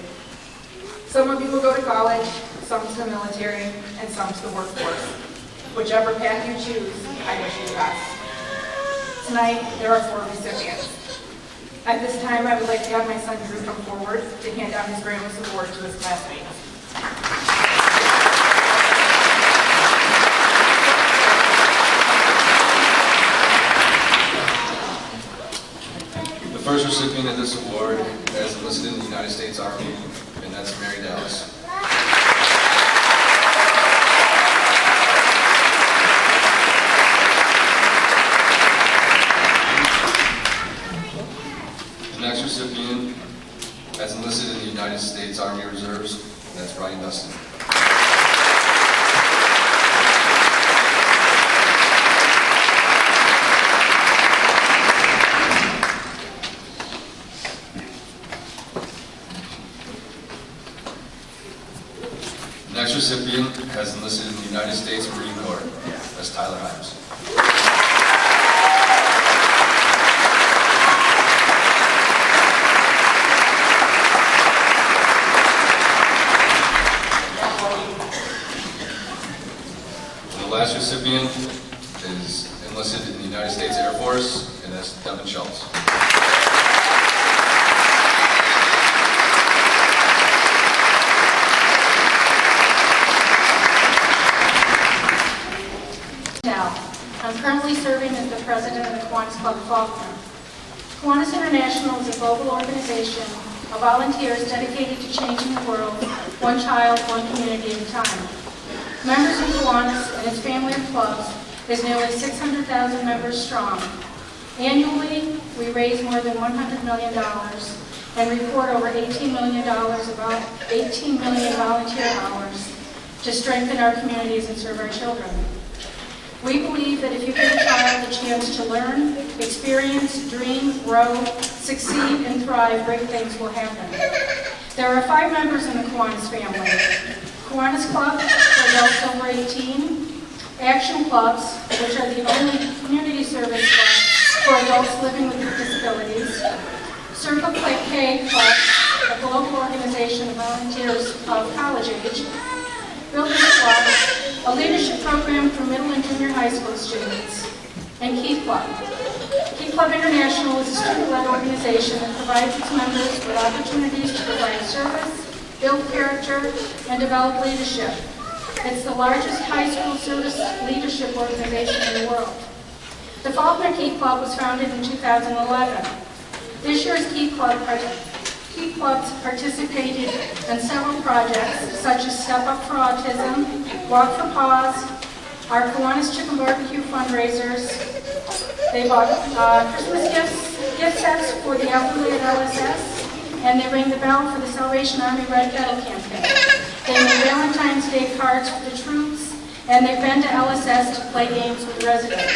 Speaker 14: Some of you will go to college, some to the military, and some to the workforce. Whichever path you choose, I wish you the best. Tonight, there are 4 recipients. At this time, I would like to have my son Drew come forward to hand down his Grammys Award to his classmates.
Speaker 15: The first recipient of this award is enlisted in the United States Army, and that's Mary Dallas. The next recipient has enlisted in the United States Army Reserves, and that's Ryan Dustin. The next recipient has enlisted in the United States Marine Corps, that's Tyler Himes. The last recipient is enlisted in the United States Air Force, and that's Devin Schultz.
Speaker 16: I'm currently serving as the president of the Kiwanis Club of Falconer. Kiwanis International is a global organization of volunteers dedicated to changing the world, one child, one community at a time. Members of Kiwanis and its family of clubs is nearly 600,000 members strong. Annually, we raise more than $100 million and report over $18 million volunteer hours to strengthen our communities and serve our children. We believe that if you give a child a chance to learn, experience, dream, grow, succeed, and thrive, great things will happen. There are 5 members in the Kiwanis family. Kiwanis Club for adults over 18, Action Clubs, which are the only community service clubs for adults living with disabilities, Circle K Club, a global organization of volunteers of college age, Builders Club, a leadership program for middle and junior high school students, and Key Club. Key Club International is a student-led organization that provides its members with opportunities to provide service, build character, and develop leadership. It's the largest high school service leadership organization in the world. The Falconer Key Club was founded in 2011. This year's Key Clubs participated in several projects, such as Step Up for Autism, Walk for Paws, our Kiwanis Chicken Barbecue fundraisers. They bought Christmas gift sets for the elderly at LSS, and they rang the bell for the Salvation Army Red Kettle campaign. They made Valentine's Day cards for the troops, and they've been to LSS to play games with the residents.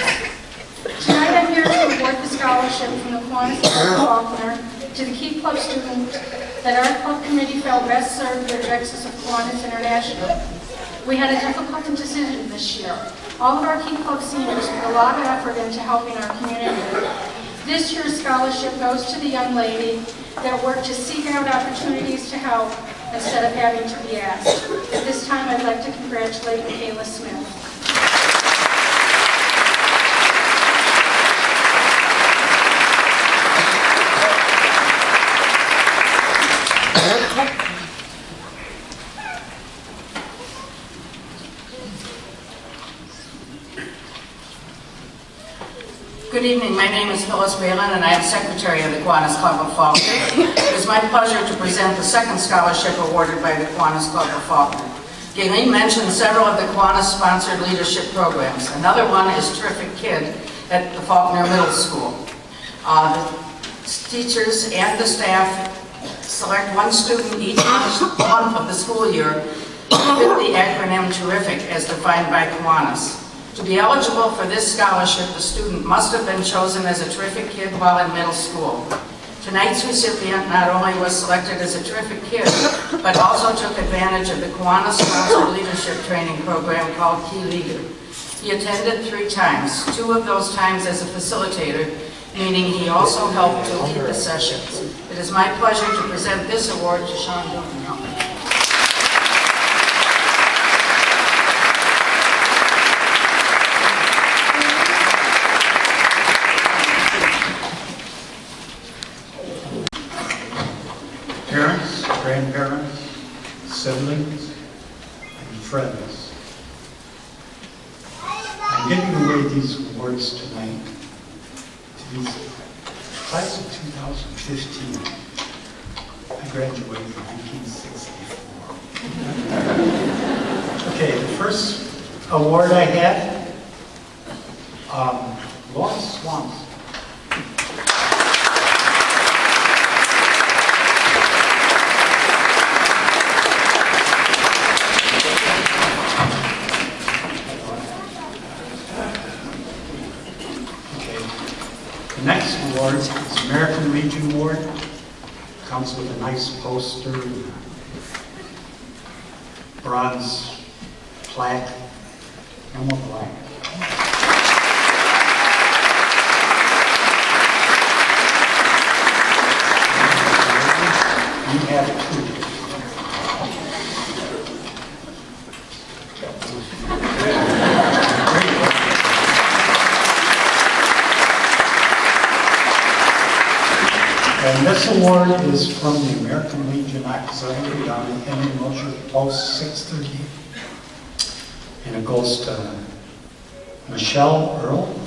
Speaker 16: Tonight I'm here to award the scholarship from the Kiwanis Club of Falconer to the Key Club student that our club committee felt best served the objectives of Kiwanis International. We had a difficult decision this year. All of our Key Club seniors put a lot of effort into helping our community. This year's scholarship goes to the young lady that worked to seek out opportunities to help instead of having to be asked. At this time, I'd like to congratulate Michaela Smith.
Speaker 17: Good evening, my name is Phyllis Whalen and I am Secretary of the Kiwanis Club of Falconer. It is my pleasure to present the second scholarship awarded by the Kiwanis Club of Falconer. Galen mentioned several of the Kiwanis-sponsored leadership programs. Another one is Terrific Kid at the Falconer Middle School. The teachers and the staff select one student each month of the school year to fit the acronym Terrific as defined by Kiwanis. To be eligible for this scholarship, the student must have been chosen as a terrific kid while in middle school. Tonight's recipient not only was selected as a terrific kid, but also took advantage of the Kiwanis-sponsored leadership training program called Key Leader. He attended 3 times, 2 of those times as a facilitator, meaning he also helped to lead the sessions. It is my pleasure to present this award to Sean Duncan.
Speaker 18: Parents, grandparents, siblings, and friends. I'm giving away these awards tonight to the class of 2015. I graduated in 1964. Okay, the first award I had, Lost Swans. award is the American Legion Award. Comes with a nice poster, and a bronze plaque, no more black. You have two. And this award is from the American Legion Auxiliary down in Henry Mosher Post 630. And it goes to Michelle Earl.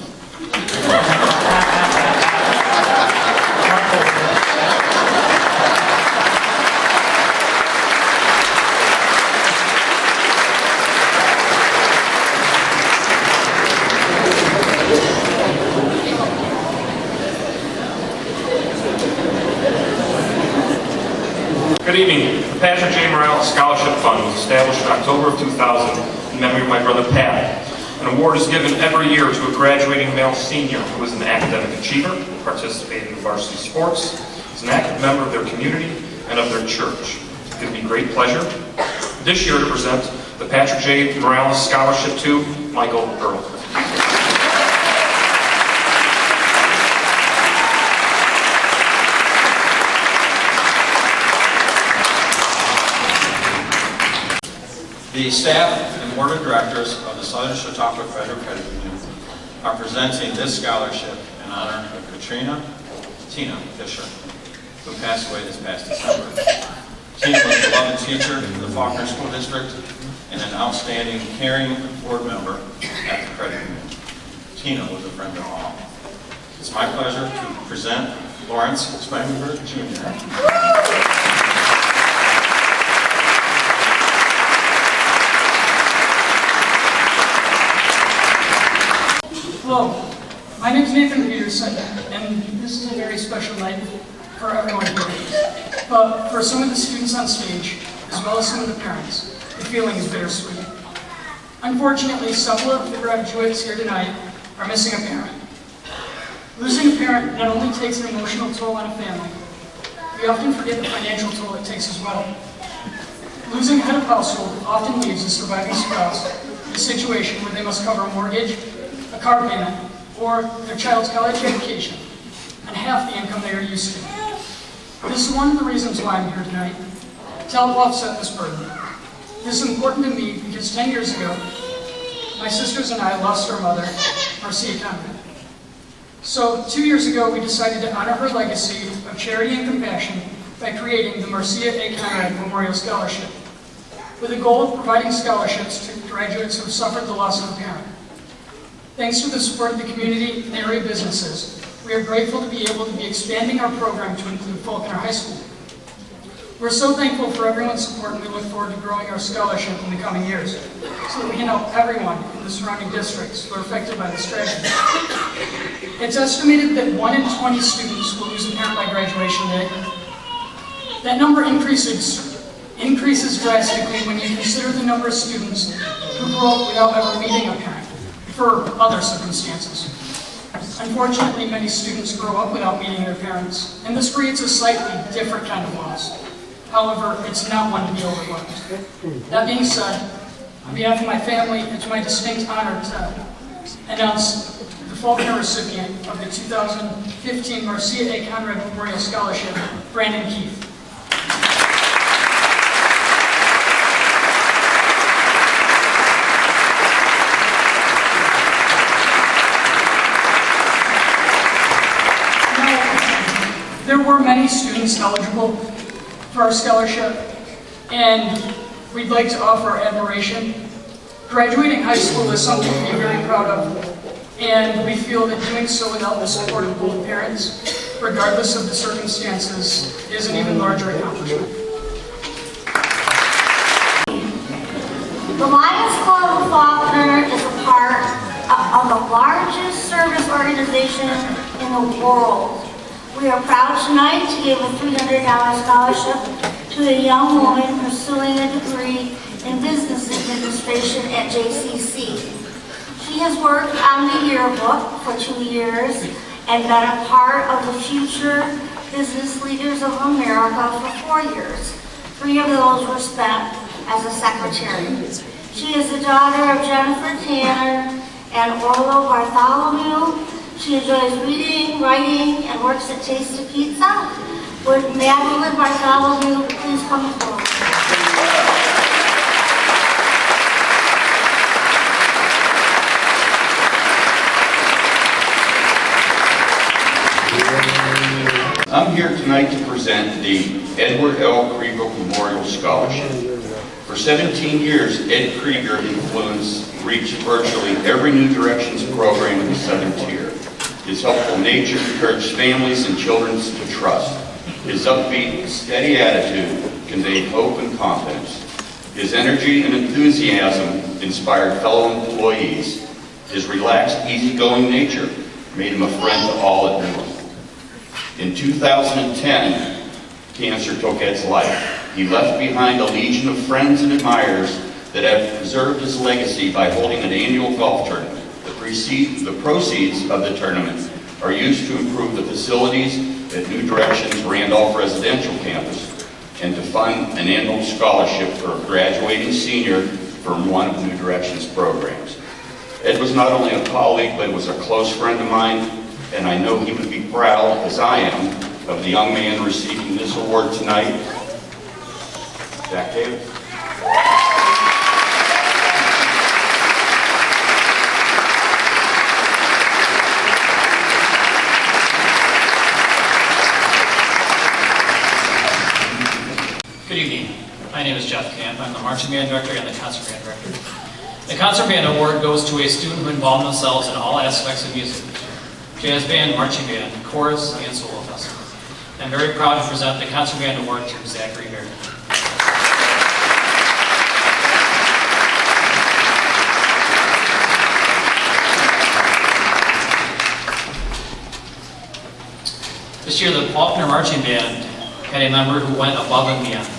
Speaker 19: Good evening. The Patrick J. Morales Scholarship Fund was established in October of 2000 in memory of my brother Pat. An award is given every year to a graduating male senior who is an academic achiever, participated in varsity sports, is an active member of their community and of their church. It gives me great pleasure this year to present the Patrick J. Morales Scholarship to Michael Earl.
Speaker 20: The staff and board of directors of the Southern Chautauqua Federal Credit Union are presenting this scholarship in honor of Tina Fisher, who passed away this past December. Tina was a beloved teacher in the Falconer School District and an outstanding, caring board member at the credit union. Tina was a friend of all. It's my pleasure to present Lawrence Spangenberg, Jr.
Speaker 21: Hello, my name is Nathan Peterson, and this is a very special night for everyone here. But for some of the students on stage, as well as some of the parents, the feeling is bittersweet. Unfortunately, several of the graduates here tonight are missing a parent. Losing a parent not only takes an emotional toll on a family, we often forget the financial toll it takes as well. Losing a head of household often leaves a surviving spouse in a situation where they must cover a mortgage, a car payment, or their child's college education, and half the income they are used to. This is one of the reasons why I'm here tonight, to help offset this burden. This is important to me because 10 years ago, my sisters and I lost our mother, Marcia Conrad. So 2 years ago, we decided to honor her legacy of charity and compassion by creating the Marcia A. Conrad Memorial Scholarship, with the goal of providing scholarships to graduates who have suffered the loss of a parent. Thanks to the support of the community and area businesses, we are grateful to be able to be expanding our program to include Falconer High School. We're so thankful for everyone's support, and we look forward to growing our scholarship in the coming years so that we can help everyone in the surrounding districts who are affected by this tragedy. It's estimated that 1 in 20 students will lose a parent by graduation day. That number increases drastically when you consider the number of students who grow up without ever meeting a parent for other circumstances. Unfortunately, many students grow up without meeting their parents, and this creates a slightly different kind of loss. However, it's not one to be overlooked. That being said, on behalf of my family, it's my distinct honor to announce the Falconer recipient of the 2015 Marcia A. Conrad Memorial Scholarship, Brandon Keith. There were many students eligible for our scholarship, and we'd like to offer our admiration. Graduating high school is something to be very proud of, and we feel that doing so without the support of both parents, regardless of the circumstances, is an even larger accomplishment.
Speaker 22: The Lions Club of Falconer is a part of the largest service organization in the world. We are proud tonight to give a $300 scholarship to a young woman pursuing a degree in business administration at JCC. She has worked on the yearbook for 2 years and been a part of the future business leaders of America for 4 years. 3 of those were spent as a secretary. She is the daughter of Jennifer Tanner and Orlo Bartholomew. She enjoys reading, writing, and works at Tasty Pizza. Would Madeline Bartholomew please come forward?
Speaker 1: I'm here tonight to present the Edward L. Krieger Memorial Scholarship. For 17 years, Ed Krieger influenced reached virtually every New Directions program in the Southern Tier. His helpful nature encouraged families and children to trust. His upbeat, steady attitude conveyed hope and confidence. His energy and enthusiasm inspired fellow employees. His relaxed, easygoing nature made him a friend to all at North. In 2010, cancer took Ed's life. He left behind a legion of friends and admirers that have preserved his legacy by holding an annual golf tournament. The proceeds of the tournament are used to improve the facilities at New Directions Randolph Residential Campus and to fund an annual scholarship for a graduating senior from one of New Directions programs. Ed was not only a colleague, but was a close friend of mine, and I know he would be proud, as I am, of the young man receiving this award tonight. Jack Davis.
Speaker 2: Good evening. My name is Jeff Camp. I'm the Marching Band Director and the Concert Band Director. The Concert Band Award goes to a student who involved themselves in all aspects of music: jazz band, marching band, chorus, and solo festival. I'm very proud to present the Concert Band Award to Zachary Baird. This year, the Falconer Marching Band had a member who went above and beyond.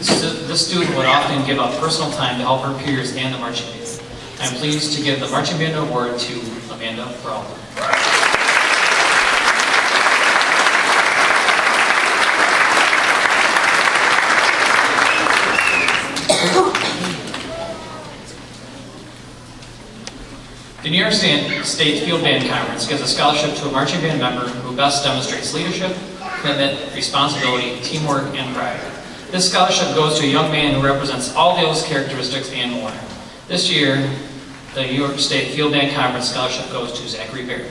Speaker 2: This student would often give up personal time to help her peers and the marching band. I'm pleased to give the Marching Band Award to Amanda Brawler. The New York State Field Band Conference gives a scholarship to a marching band member who best demonstrates leadership, commitment, responsibility, teamwork, and pride. This scholarship goes to a young man who represents all those characteristics and more. This year, the New York State Field Band Conference scholarship goes to Zachary Baird.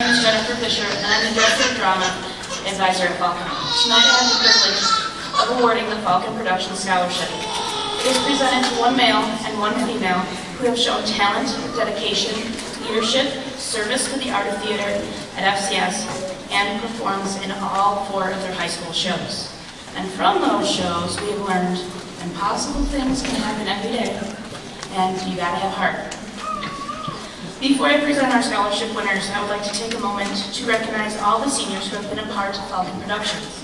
Speaker 23: My name is Jennifer Fisher, and I'm the Director of Drama Advisor at Falconer. Tonight I have the privilege of awarding the Falcon Production Scholarship. It is presented to one male and one female who have shown talent, dedication, leadership, service to the art of theater at FCS, and performs in all 4 of their high school shows. And from those shows, we have learned impossible things can happen every day, and you gotta have heart. Before I present our scholarship winners, I would like to take a moment to recognize all the seniors who have been a part of Falcon Productions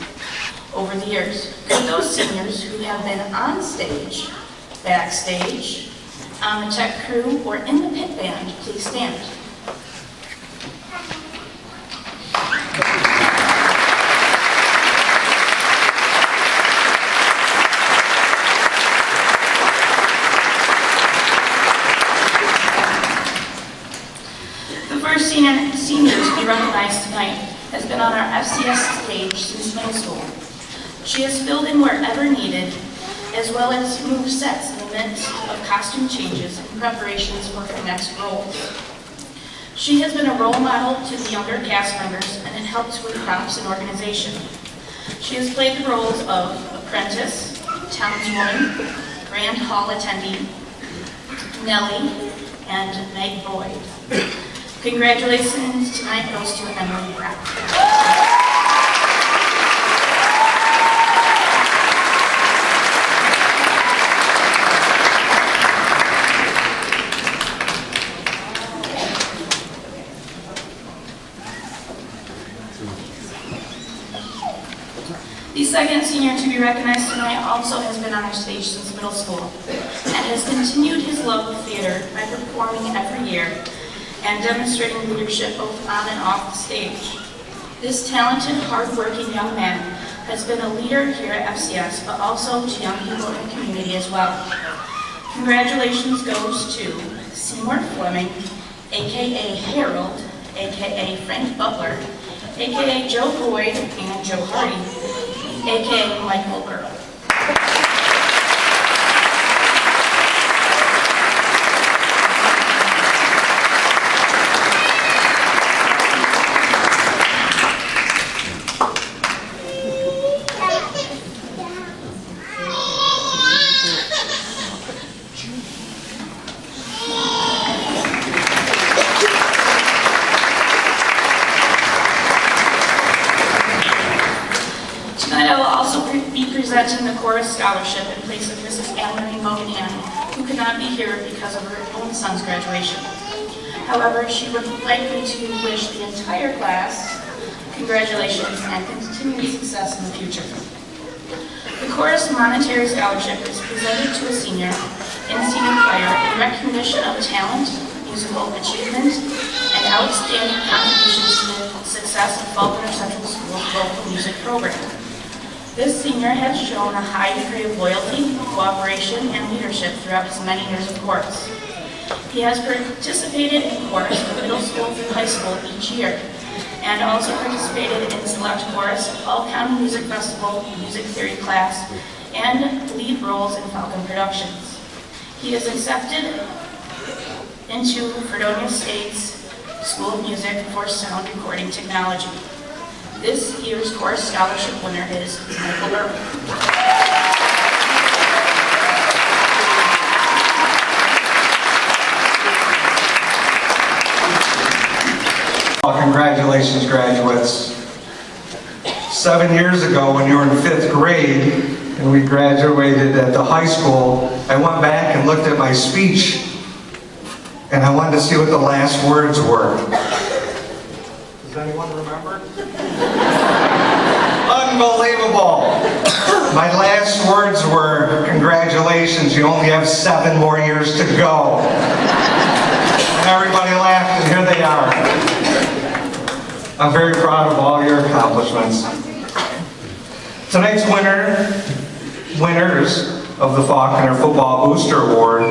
Speaker 23: over the years. For those seniors who have been on stage, backstage, on the tech crew, or in the pit band, please stand. The first senior to be recognized tonight has been on our FCS stage since middle school. She has filled in wherever needed, as well as moved sets in the midst of costume changes and preparations for her next roles. She has been a role model to the younger cast members and it helps with props and organization. She has played the roles of apprentice, townswoman, grand hall attendee, Nellie, and Meg Boyd. Congratulations tonight goes to Emily Pratt. second senior to be recognized tonight also has been on our stage since middle school and has continued his love of theater by performing every year and demonstrating leadership both on and off the stage. This talented, hard-working young man has been a leader here at FCS, but also to young people in the community as well. Congratulations goes to Seymour Fleming, aka Harold, aka Frank Butler, aka Joe Boyd and Joe Hardy, aka Michael Burrow. Tonight I will also be presenting the Chorus Scholarship in place of Mrs. Anne-Marie Monahan, who could not be here because of her own son's graduation. However, she would like me to wish the entire class congratulations and continued success in the future. The Chorus Monetary Scholarship is presented to a senior in senior choir in recognition of talent, musical achievement, and outstanding contributions to the success of Falconer Central School's local music program. This senior has shown a high degree of loyalty, cooperation, and leadership throughout his many years of chorus. He has participated in chorus from middle school through high school each year, and also participated in select chorus, Fall County Music Festival, music theory class, and lead roles in Falcon Productions. He is accepted into Fredonia State's School of Music for Sound Recording Technology. This year's Chorus Scholarship winner is Michael Burrow.
Speaker 4: Congratulations, graduates. 7 years ago, when you were in 5th grade and we graduated at the high school, I went back and looked at my speech and I wanted to see what the last words were. Does anyone remember? Unbelievable! My last words were, congratulations, you only have 7 more years to go. And everybody laughed, and here they are. I'm very proud of all your accomplishments. Tonight's winners of the Falconer Football Booster Award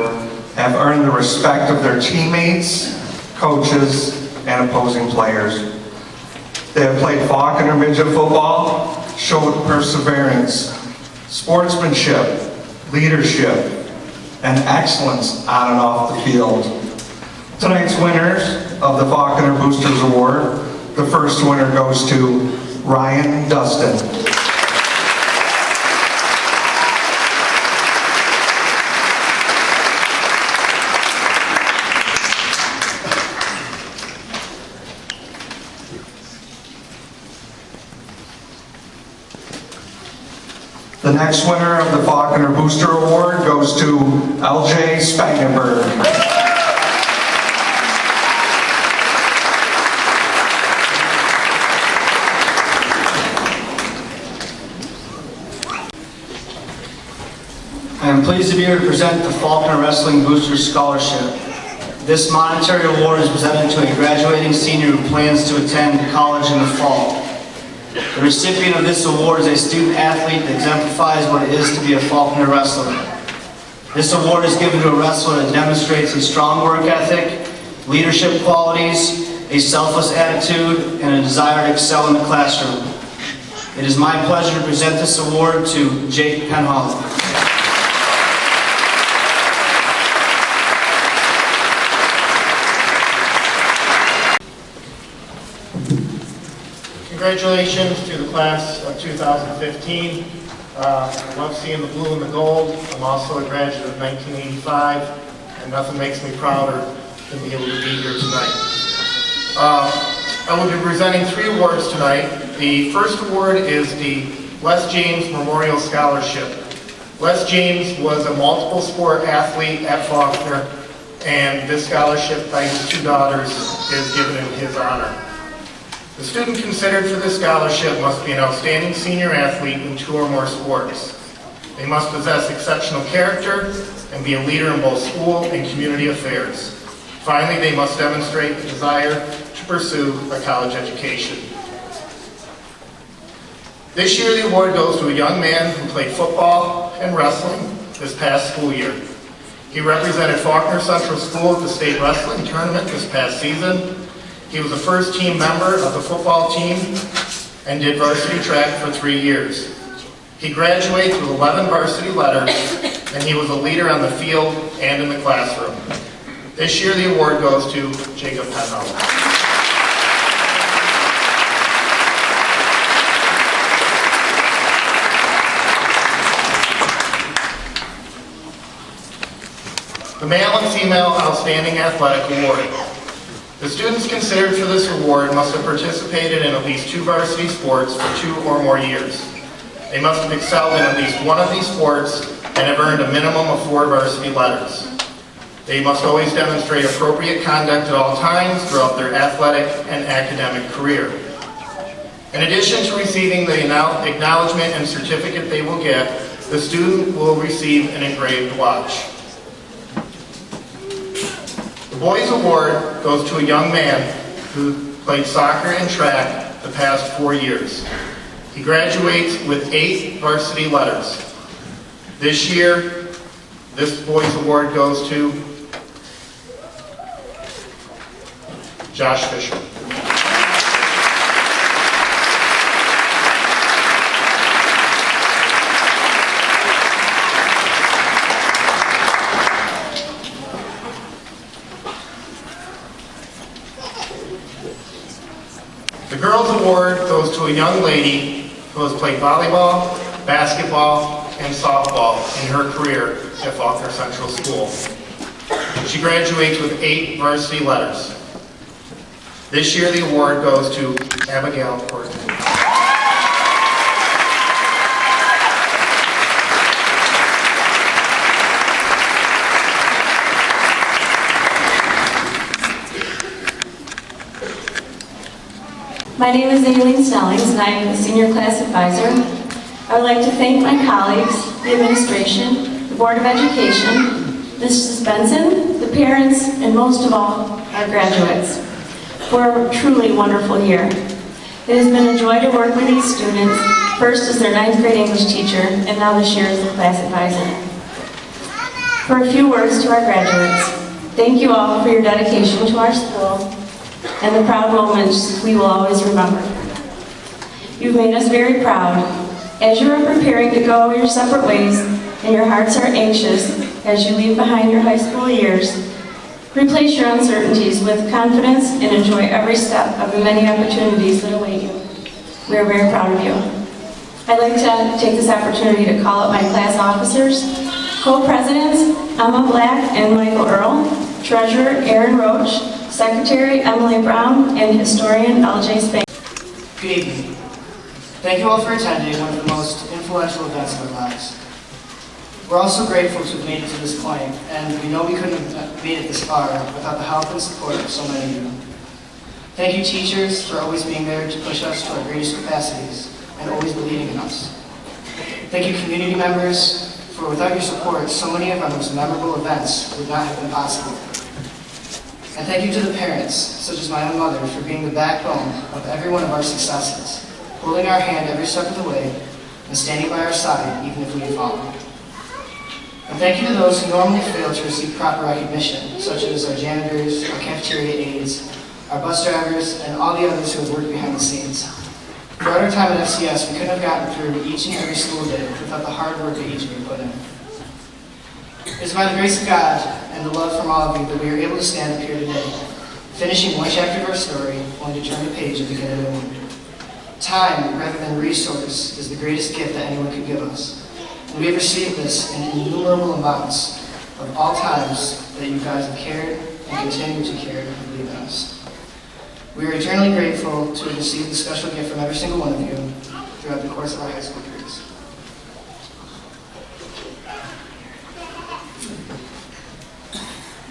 Speaker 4: have earned the respect of their teammates, coaches, and opposing players. They have played Falconer midget football, showed perseverance, sportsmanship, leadership, and excellence on and off the field. Tonight's winners of the Falconer Boosters Award, the first winner goes to Ryan Dustin. The next winner of the Falconer Booster Award goes to LJ Spangenberg.
Speaker 5: I am pleased to be here to present the Falconer Wrestling Booster Scholarship. This monetary award is presented to a graduating senior who plans to attend college in the fall. The recipient of this award is a student athlete that exemplifies what it is to be a Falconer wrestler. This award is given to a wrestler that demonstrates a strong work ethic, leadership qualities, a selfless attitude, and a desire to excel in the classroom. It is my pleasure to present this award to Jake Penhall.
Speaker 6: Congratulations to the class of 2015. I love seeing the blue and the gold. I'm also a graduate of 1985, and nothing makes me prouder than being able to be here tonight. I will be presenting 3 awards tonight. The first award is the Les James Memorial Scholarship. Les James was a multiple sport athlete at Falconer, and this scholarship by his 2 daughters is given in his honor. The student considered for this scholarship must be an outstanding senior athlete in 2 or more sports. They must possess exceptional character and be a leader in both school and community affairs. Finally, they must demonstrate a desire to pursue a college education. This year, the award goes to a young man who played football and wrestling this past school year. He represented Falconer Central School at the state wrestling tournament this past season. He was a first-team member of the football team and did varsity track for 3 years. He graduates with 11 varsity letters, and he was a leader on the field and in the classroom. This year, the award goes to Jacob Penhall. The Male and Female Outstanding Athletic Award. The students considered for this award must have participated in at least 2 varsity sports for 2 or more years. They must have excelled in at least one of these sports and have earned a minimum of 4 varsity letters. They must always demonstrate appropriate conduct at all times throughout their athletic and academic career. In addition to receiving the acknowledgement and certificate they will get, the student will receive an engraved watch. The Boys Award goes to a young man who played soccer and track the past 4 years. He graduates with 8 varsity letters. This year, this Boys Award goes to Josh Fisher. The Girls Award goes to a young lady who has played volleyball, basketball, and softball in her career at Falconer Central School. She graduates with 8 varsity letters. This year, the award goes to Abigail Courtney.
Speaker 3: My name is Aileen Snellings, and I am the Senior Class Advisor. I would like to thank my colleagues, the administration, the Board of Education, Mrs. Benson, the parents, and most of all, our graduates, for a truly wonderful year. It has been a joy to work with these students, first as their 9th grade English teacher, and now this year as their class advisor. For a few words to our graduates, thank you all for your dedication to our school and the proud moments we will always remember. You've made us very proud. As you are preparing to go your separate ways and your hearts are anxious as you leave behind your high school years, replace your uncertainties with confidence and enjoy every step of the many opportunities that await you. We are very proud of you. I'd like to take this opportunity to call up my class officers, co-presidents Emma Black and Michael Earl, treasurer Aaron Roach, secretary Emily Brown, and historian L.J. Spain.
Speaker 5: Good evening. Thank you all for attending one of the most influential events of our lives. We're also grateful to have made it to this point, and we know we couldn't have made it this far without the help and support of so many of you. Thank you, teachers, for always being there to push us to our greatest capacities and always believing in us. Thank you, community members, for without your support, so many of our most memorable events would not have been possible. And thank you to the parents, such as my own mother, for being the backbone of every one of our successes, holding our hand every step of the way, and standing by our side even if we have fallen. And thank you to those who normally fail to receive proper recognition, such as our janitors, our cafeteria aides, our bus drivers, and all the others who have worked behind the scenes. Throughout our time at FCS, we couldn't have gotten through each and every school day without the hard work that each of you put in. It's by the grace of God and the love from all of you that we are able to stand up here today, finishing one chapter of our story, only to turn the page and begin a new one. Time, rather than resource, is the greatest gift that anyone could give us. And we have received this in innumerable amounts of all times that you guys have cared and continue to care and believe in us. We are eternally grateful to have received the special gift from every single one of you throughout the course of our high school careers.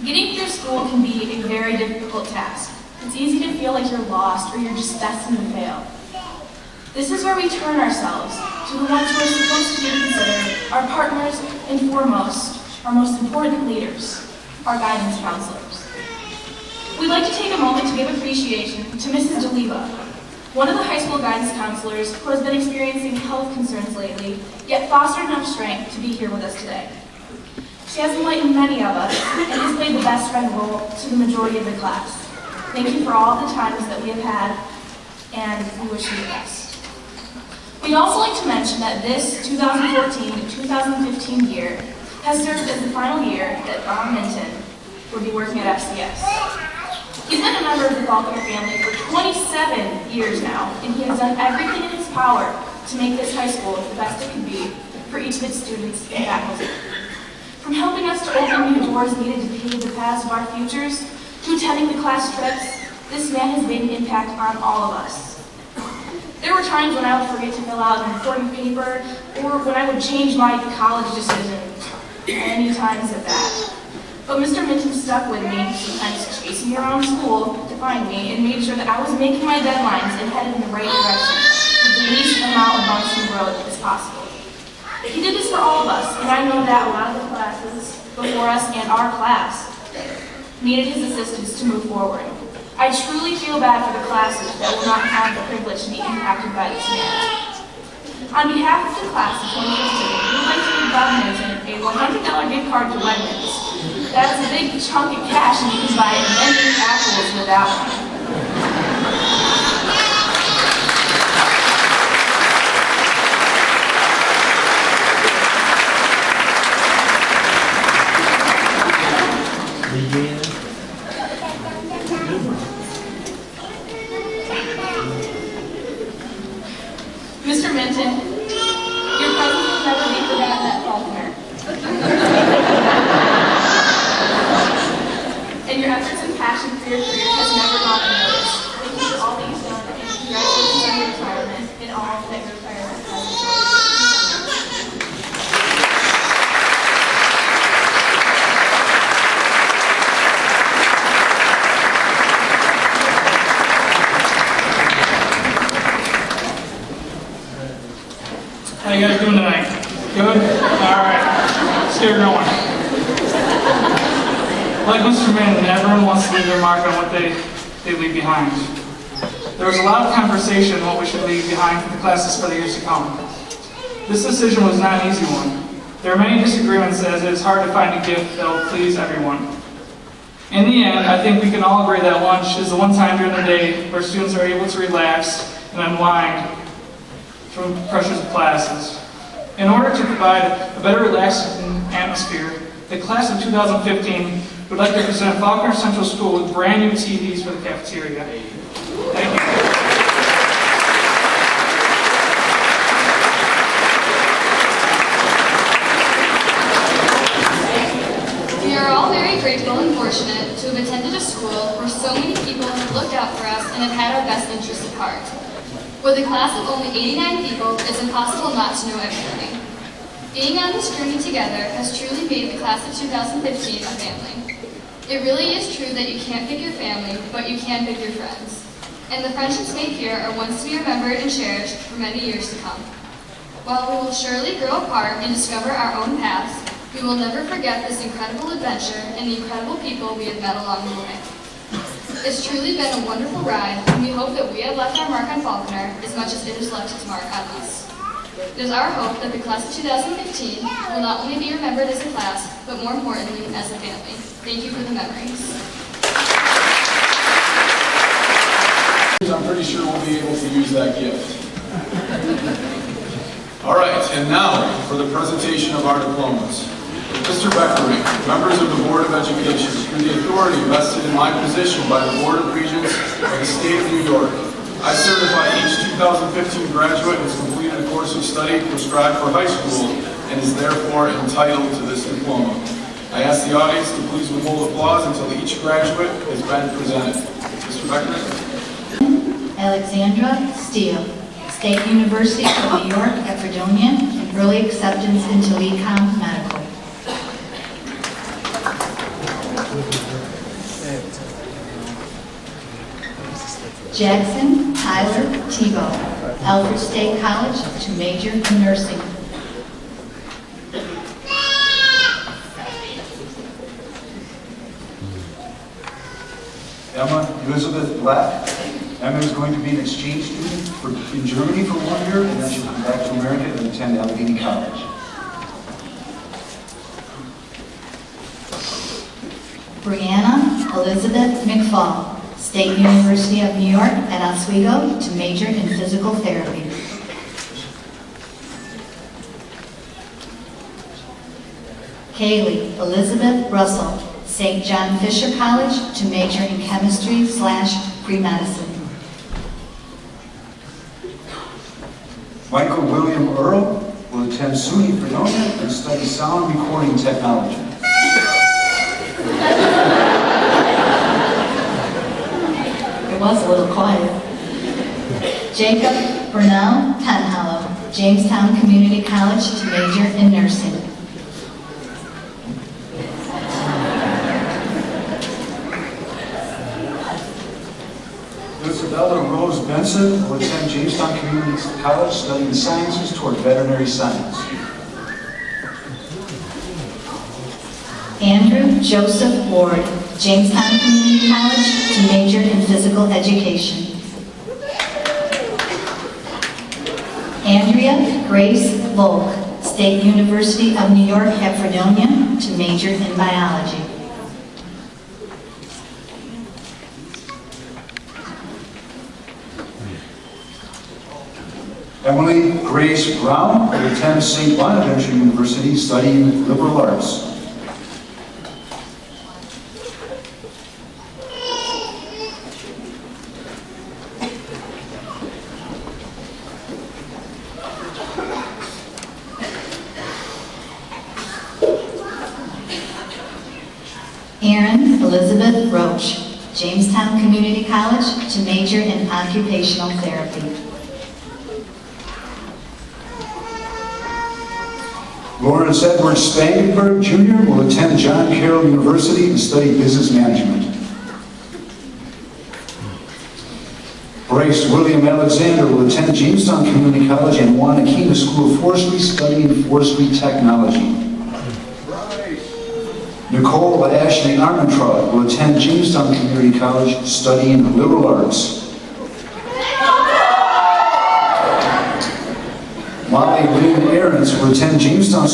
Speaker 7: Getting through school can be a very difficult task.
Speaker 16: it's easy to feel like you're lost or you're just destined to fail. This is where we turn ourselves to the ones who are supposed to be considered our partners and foremost, our most important leaders, our guidance counselors. We'd like to take a moment to give appreciation to Mrs. DeLiva, one of the high school guidance counselors who has been experiencing health concerns lately, yet fostered enough strength to be here with us today. She has enlightened many of us and has played the best friend role to the majority of the class. Thank you for all the times that we have had, and we wish you the best. We'd also like to mention that this 2014-2015 year has served as the final year that Bob Minton will be working at FCS. He's been a member of the Falconer family for 27 years now, and he has done everything in his power to make this high school the best it could be for each of its students and faculty. From helping us to open new doors needed to pave the paths of our futures, to attending the class trips, this man has made an impact on all of us. There were times when I would forget to fill out an important paper, or when I would change my college decision, many times at that. But Mr. Minton stuck with me, sometimes chasing me around school to find me, and made sure that I was making my deadlines and headed in the right direction, with the least amount of bumps in the road as possible. He did this for all of us, and I know that a lot of the classes before us and our class needed his assistance to move forward. I truly feel bad for the classes that will not have the privilege to be impacted by this man. On behalf of the class of 2015, we would like to give Bob Minton a $100 gift card to Wegmans. That's a big chunk of cash, and you can buy many apples with that one. Mr. Minton, your presence will never be forgotten at Falconer. And your efforts and passion for your career has never gone unnoticed. Thank you for all that you've done, and congratulations on your retirement and all that your retirement has enjoyed.
Speaker 21: How you guys doing tonight? Good? Alright, let's get her going. Like Mr. Mann, everyone wants to leave their mark on what they leave behind. There was a lot of conversation on what we should leave behind for the classes for the years to come. This decision was not an easy one. There are many disagreements as it is hard to find a gift that will please everyone. In the end, I think we can all agree that lunch is the one time during the day where students are able to relax and unwind from pressures of classes. In order to provide a better relaxing atmosphere, the class of 2015 would like to present Falconer Central School with brand new TVs for the cafeteria. Thank you.
Speaker 7: We are all very grateful and fortunate to have attended a school where so many people have looked out for us and have had our best interests at heart. With a class of only 89 people, it's impossible not to know everything. Being on this journey together has truly made the class of 2015 a family. It really is true that you can't pick your family, but you can pick your friends. And the friendships made here are ones to be remembered and cherished for many years to come. While we will surely grow apart and discover our own paths, we will never forget this incredible adventure and the incredible people we have met along the way. It's truly been a wonderful ride, and we hope that we have left our mark on Falconer as much as it has left its mark on us. It is our hope that the class of 2015 will not only be remembered as a class, but more importantly, as a family. Thank you for the memories.
Speaker 8: I'm pretty sure we'll be able to use that gift. All right, and now for the presentation of our diplomas. Mr. Beckering, members of the Board of Education, through the authority vested in my position by the Board of Regents of the State of New York, I certify each 2015 graduate has completed a course of study prescribed for high school and is therefore entitled to this diploma. I ask the audience to please withhold applause until each graduate has been presented. Mr. Beckering.
Speaker 9: Alexandra Steele, State University of New York at Fredonia, and early acceptance into Econ Medical. Jackson Tyler Tebow, Alfred State College, to major in nursing.
Speaker 10: Emma Elizabeth Black. Emma is going to be an exchange student in Germany for 1 year, and then she'll come back to America and attend Allegheny College.
Speaker 9: Brianna Elizabeth McFall, State University of New York at Oswego, to major in physical therapy. Kaylee Elizabeth Russell, St. John Fisher College, to major in chemistry/pre-medicine.
Speaker 10: Michael William Earl will attend SUNY Fredonia and study sound recording technology.
Speaker 9: It was a little quiet. Jacob Burnell Penhallow, Jamestown Community College, to major in nursing.
Speaker 10: Isabella Rose Benson will attend Jamestown Community College studying sciences toward veterinary science.
Speaker 9: Andrew Joseph Ward, Jamestown Community College, to major in physical education. Andrea Grace Volk, State University of New York at Fredonia, to major in biology.
Speaker 10: Emily Grace Brown will attend St. Bonaventure University studying liberal arts.
Speaker 9: Erin Elizabeth Roach, Jamestown Community College, to major in occupational therapy.
Speaker 10: Lawrence Edward Spangenberg Jr. will attend John Carroll University and study business management. Bryce William Alexander will attend Jamestown Community College and Wanakina School of Forestry studying forestry technology. Nicole Ashley Armentrout will attend Jamestown Community College studying liberal arts. Molly Lynn Ahrens will attend Jamestown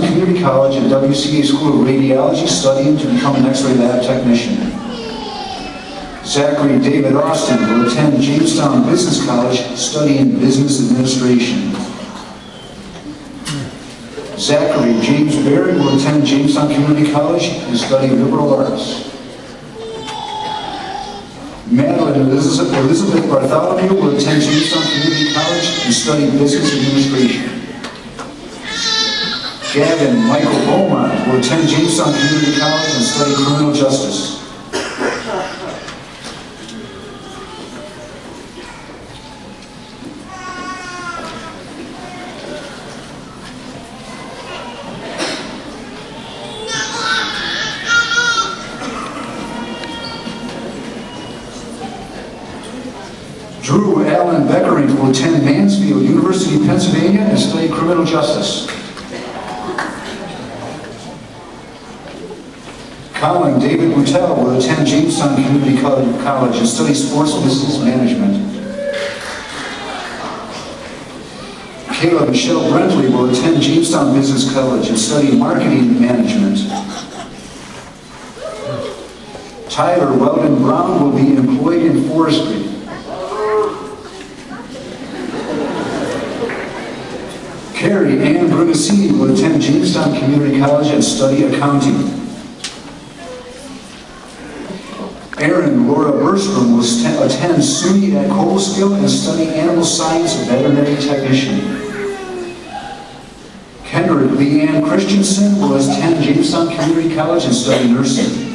Speaker 10: Community College and WCA School of Radiology studying to become an X-ray lab technician. Zachary David Austin will attend Jamestown Business College studying business administration. Zachary James Berry will attend Jamestown Community College and study liberal arts. Madeline Elizabeth Bartholomew will attend Jamestown Community College and study business administration. Gavin Michael Beaumont will attend Jamestown Community College and study criminal justice. Drew Allen Beckering will attend Mansfield University, Pennsylvania and study criminal justice. Colin David Boutel will attend Jamestown Community College and study sports business management. Kayla Michelle Brentley will attend Jamestown Business College and study marketing management. Tyler Weldon Brown will be employed in forestry. Carrie Ann Brunasini will attend Jamestown Community College and study accounting. Aaron Laura Berstrom will attend SUNY at Colesville and study animal science veterinary technician. Kendrick Leanne Christensen will attend Jamestown Community College and study nursing.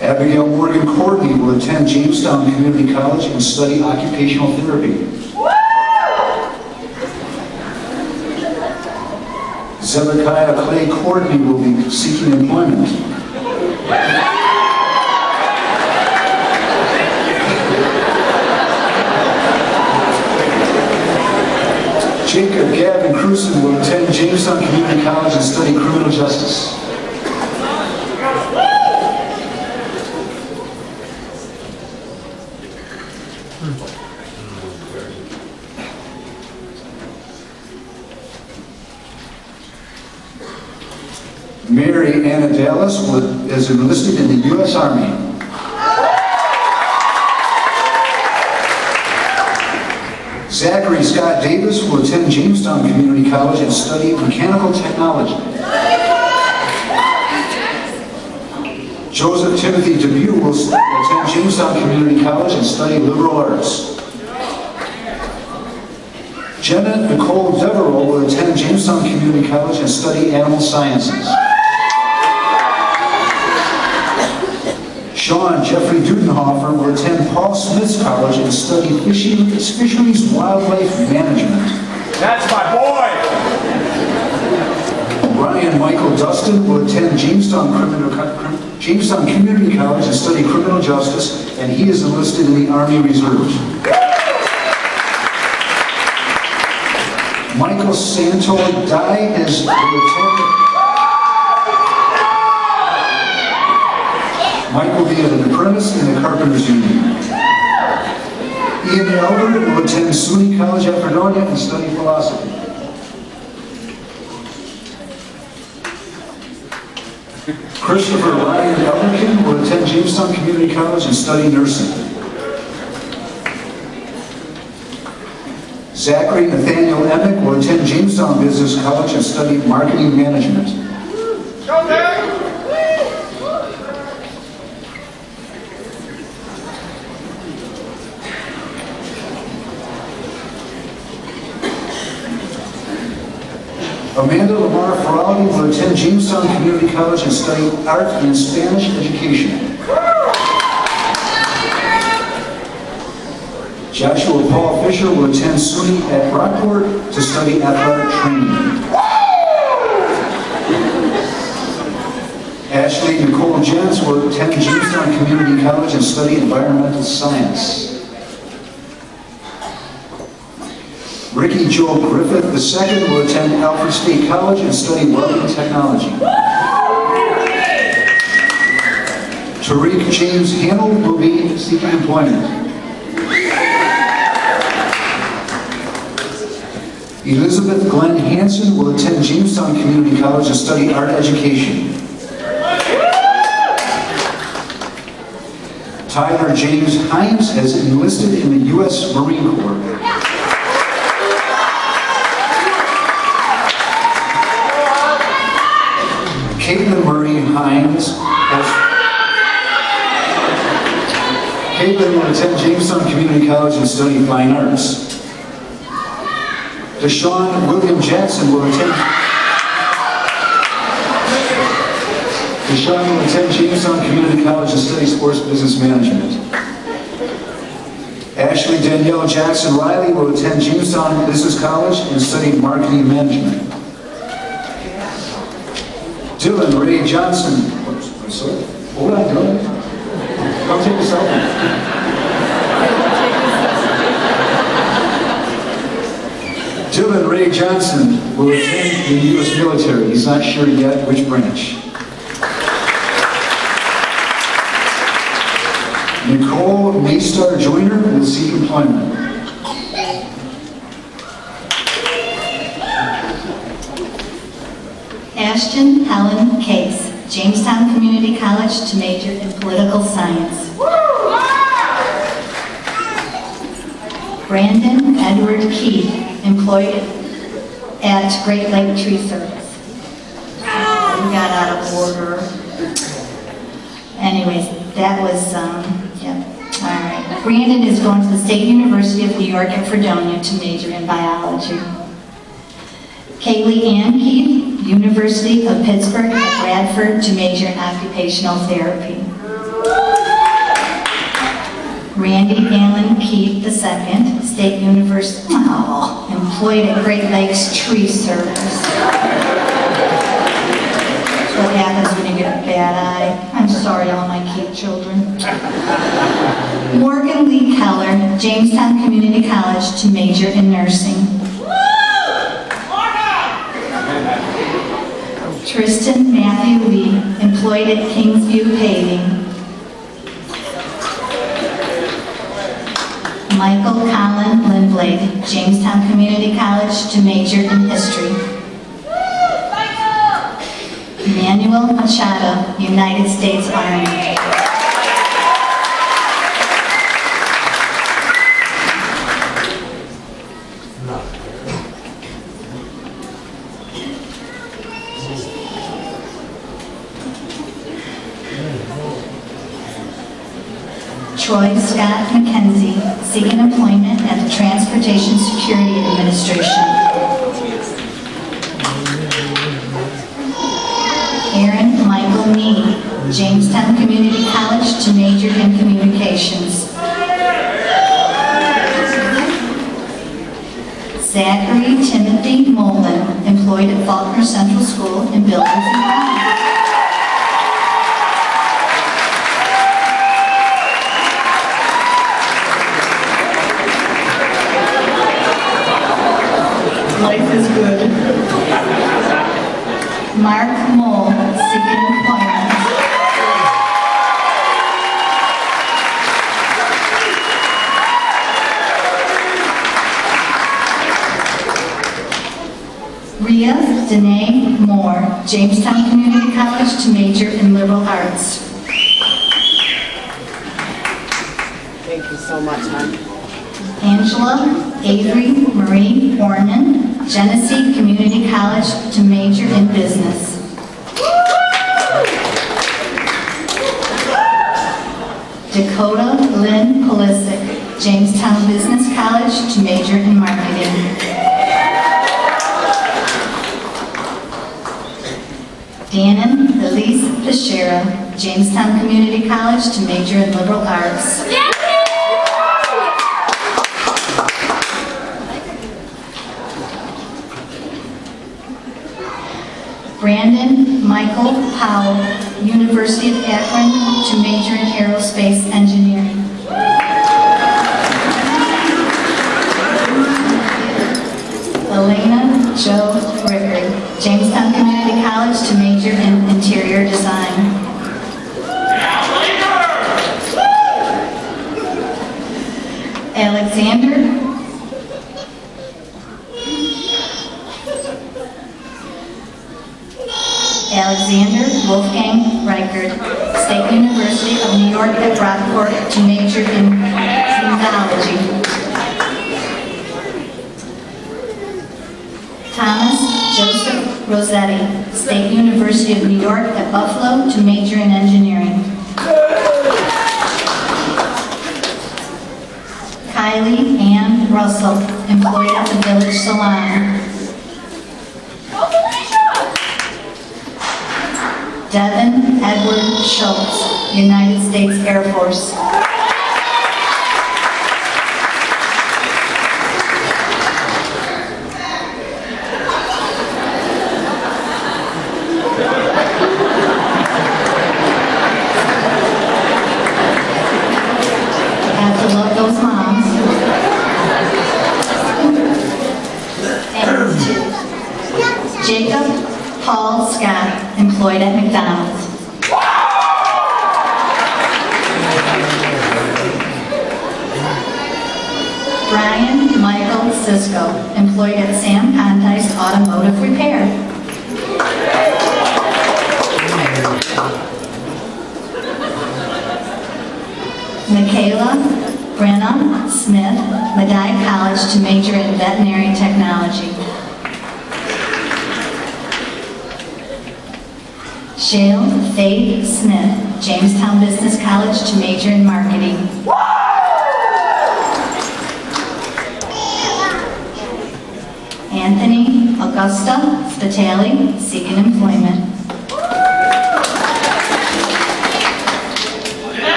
Speaker 10: Abigail Morgan Courtney will attend Jamestown Community College and study occupational therapy. Zedekiah Clay Courtney will be seeking employment. Jacob Gavin Cruson will attend Jamestown Community College and study criminal justice. Mary Anna Dallas is enlisted in the U.S. Army. Zachary Scott Davis will attend Jamestown Community College and study mechanical technology. Joseph Timothy Depew will attend Jamestown Community College and study liberal arts. Jenna Nicole Devereaux will attend Jamestown Community College and study animal sciences. Sean Jeffrey Dudenhofer will attend Paul Smith's College and study fisheries wildlife management.
Speaker 11: That's my boy!
Speaker 10: Ryan Michael Dustin will attend Jamestown Community College and study criminal justice, and he is enlisted in the Army Reserve. Michael Santor Dye will be an apprentice in the Carpenters Union. Ian Albert will attend SUNY College at Fredonia and study philosophy. Christopher Ryan Elderkin will attend Jamestown Community College and study nursing. Zachary Nathaniel Emick will attend Jamestown Business College and study marketing management.
Speaker 11: Go there!
Speaker 10: Amanda Lamar Ferraldi will attend Jamestown Community College and study art and Spanish education. Joshua Paul Fisher will attend SUNY at Rockport to study athletic training. Ashley Nicole Jens will attend Jamestown Community College and study environmental science. Ricky Joel Griffith II will attend Alfred State College and study welding technology. Tariq James Hamill will be seeking employment. Elizabeth Glenn Hansen will attend Jamestown Community College and study art education. Tyler James Hines has enlisted in the U.S. Marine Corps. Caitlin Marie Hines will attend Jamestown Community College and study fine arts. Deshaun William Jackson will attend Jamestown Community College and study sports business management. Ashley Danielle Jackson Riley will attend Jamestown Business College and study marketing management. Dylan Ray Johnson, I'm sorry, hold on, Dylan. Come take a selfie. Dylan Ray Johnson will attend the U.S. military. He's not sure yet which branch. Nicole Maystar Joyner will seek employment.
Speaker 9: Ashton Helen Case, Jamestown Community College to major in political science. Brandon Edward Keith, employed at Great Lake Tree Service. We got out of order. Anyways, that was, yeah, all right. Brandon is going to the State University of New York at Fredonia to major in biology. Kaylee Ann Keith, University of Pittsburgh at Bradford to major in occupational therapy. Randy Allen Keith II, State University, employed at Great Lakes Tree Service. what happens when you get a bad eye. I'm sorry, all my cute children. Morgan Lee Keller, Jamestown Community College, to major in nursing. Tristan Matthew Lee, employed at Kingsview Paving. Michael Colin Lindblade, Jamestown Community College, to major in history. Manuel Machado, United States Army. Troy Scott McKenzie, seeking employment at the Transportation Security Administration. Aaron Michael Meade, Jamestown Community College, to major in communications. Zachary Timothy Molan, employed at Falconer Central School in Buildings and Grounds. Life is good. Mark Mole, seeking employment. Rhea Danae Moore, Jamestown Community College, to major in liberal arts.
Speaker 12: Thank you so much, hon.
Speaker 9: Angela Avery Marie Ornan, Genesee Community College, to major in business. Dakota Lynn Pulisic, Jamestown Business College, to major in marketing. Dannon Elise Pichera, Jamestown Community College, to major in liberal arts. Brandon Michael Powell, University of Akron, to major in aerospace engineering. Elena Jo Rickard, Jamestown Community College, to major in interior design. Alexander Wolfgang Reichert, State University of New York at Rockport, to major in zoology. Thomas Joseph Rossetti, State University of New York at Buffalo, to major in engineering. Kylie Ann Russell, employed at the Village Salon. Devin Edward Schultz, United States Air Force. Have to love those moms. And two. Jacob Paul Scott, employed at McDonald's. Brian Michael Sisko, employed at Sam Contice Automotive Repair. Michaela Brenna Smith, Medaille College, to major in veterinary technology. Shale Faye Smith, Jamestown Business College, to major in marketing. Anthony Augusta Spitali, seeking employment.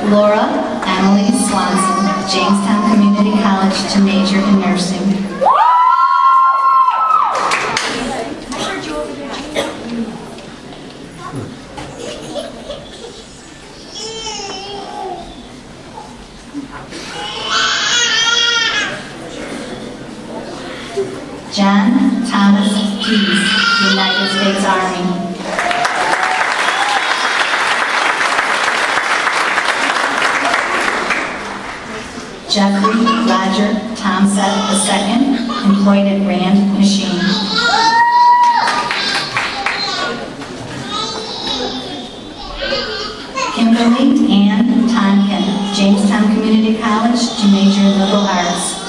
Speaker 9: Laura Emily Swanson, Jamestown Community College, to major in nursing. John Thomas Pease, United States Army. Jeffrey Roger Tomsett II, employed at Rand Machine. Kimberly Ann Tonkin, Jamestown Community College, to major in liberal arts.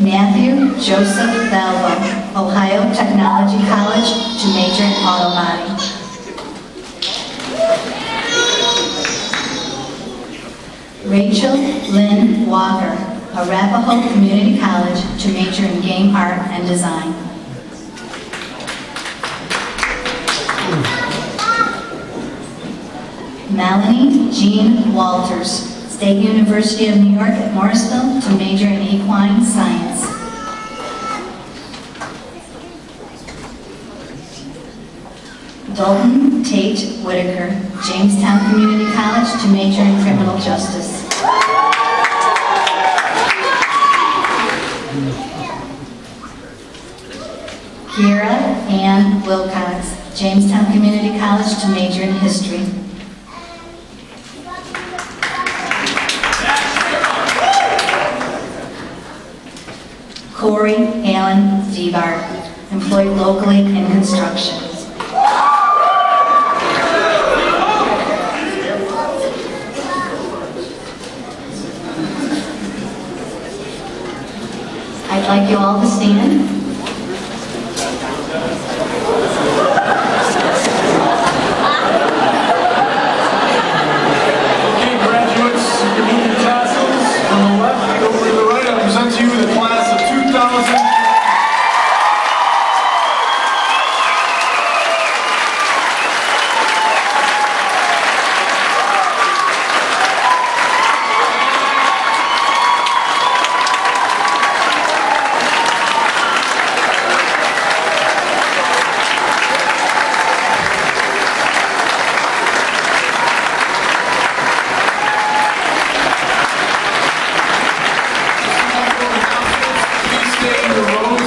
Speaker 9: Matthew Joseph Valvo, Ohio Technology College, to major in auto body. Rachel Lynn Walker, Arapahoe Community College, to major in game art and design. Melanie Jean Walters, State University of New York at Morrisville, to major in equine science. Dalton Tate Whitaker, Jamestown Community College, to major in criminal justice. Kiera Ann Wilcox, Jamestown Community College, to major in history. Corey Allen Devart, employed locally in construction. I'd like you all to stand.
Speaker 8: Okay, graduates, you can move your tassels from the left over to the right. I present to you the class of 2000.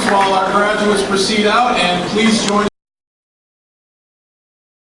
Speaker 8: While our graduates proceed out, and please join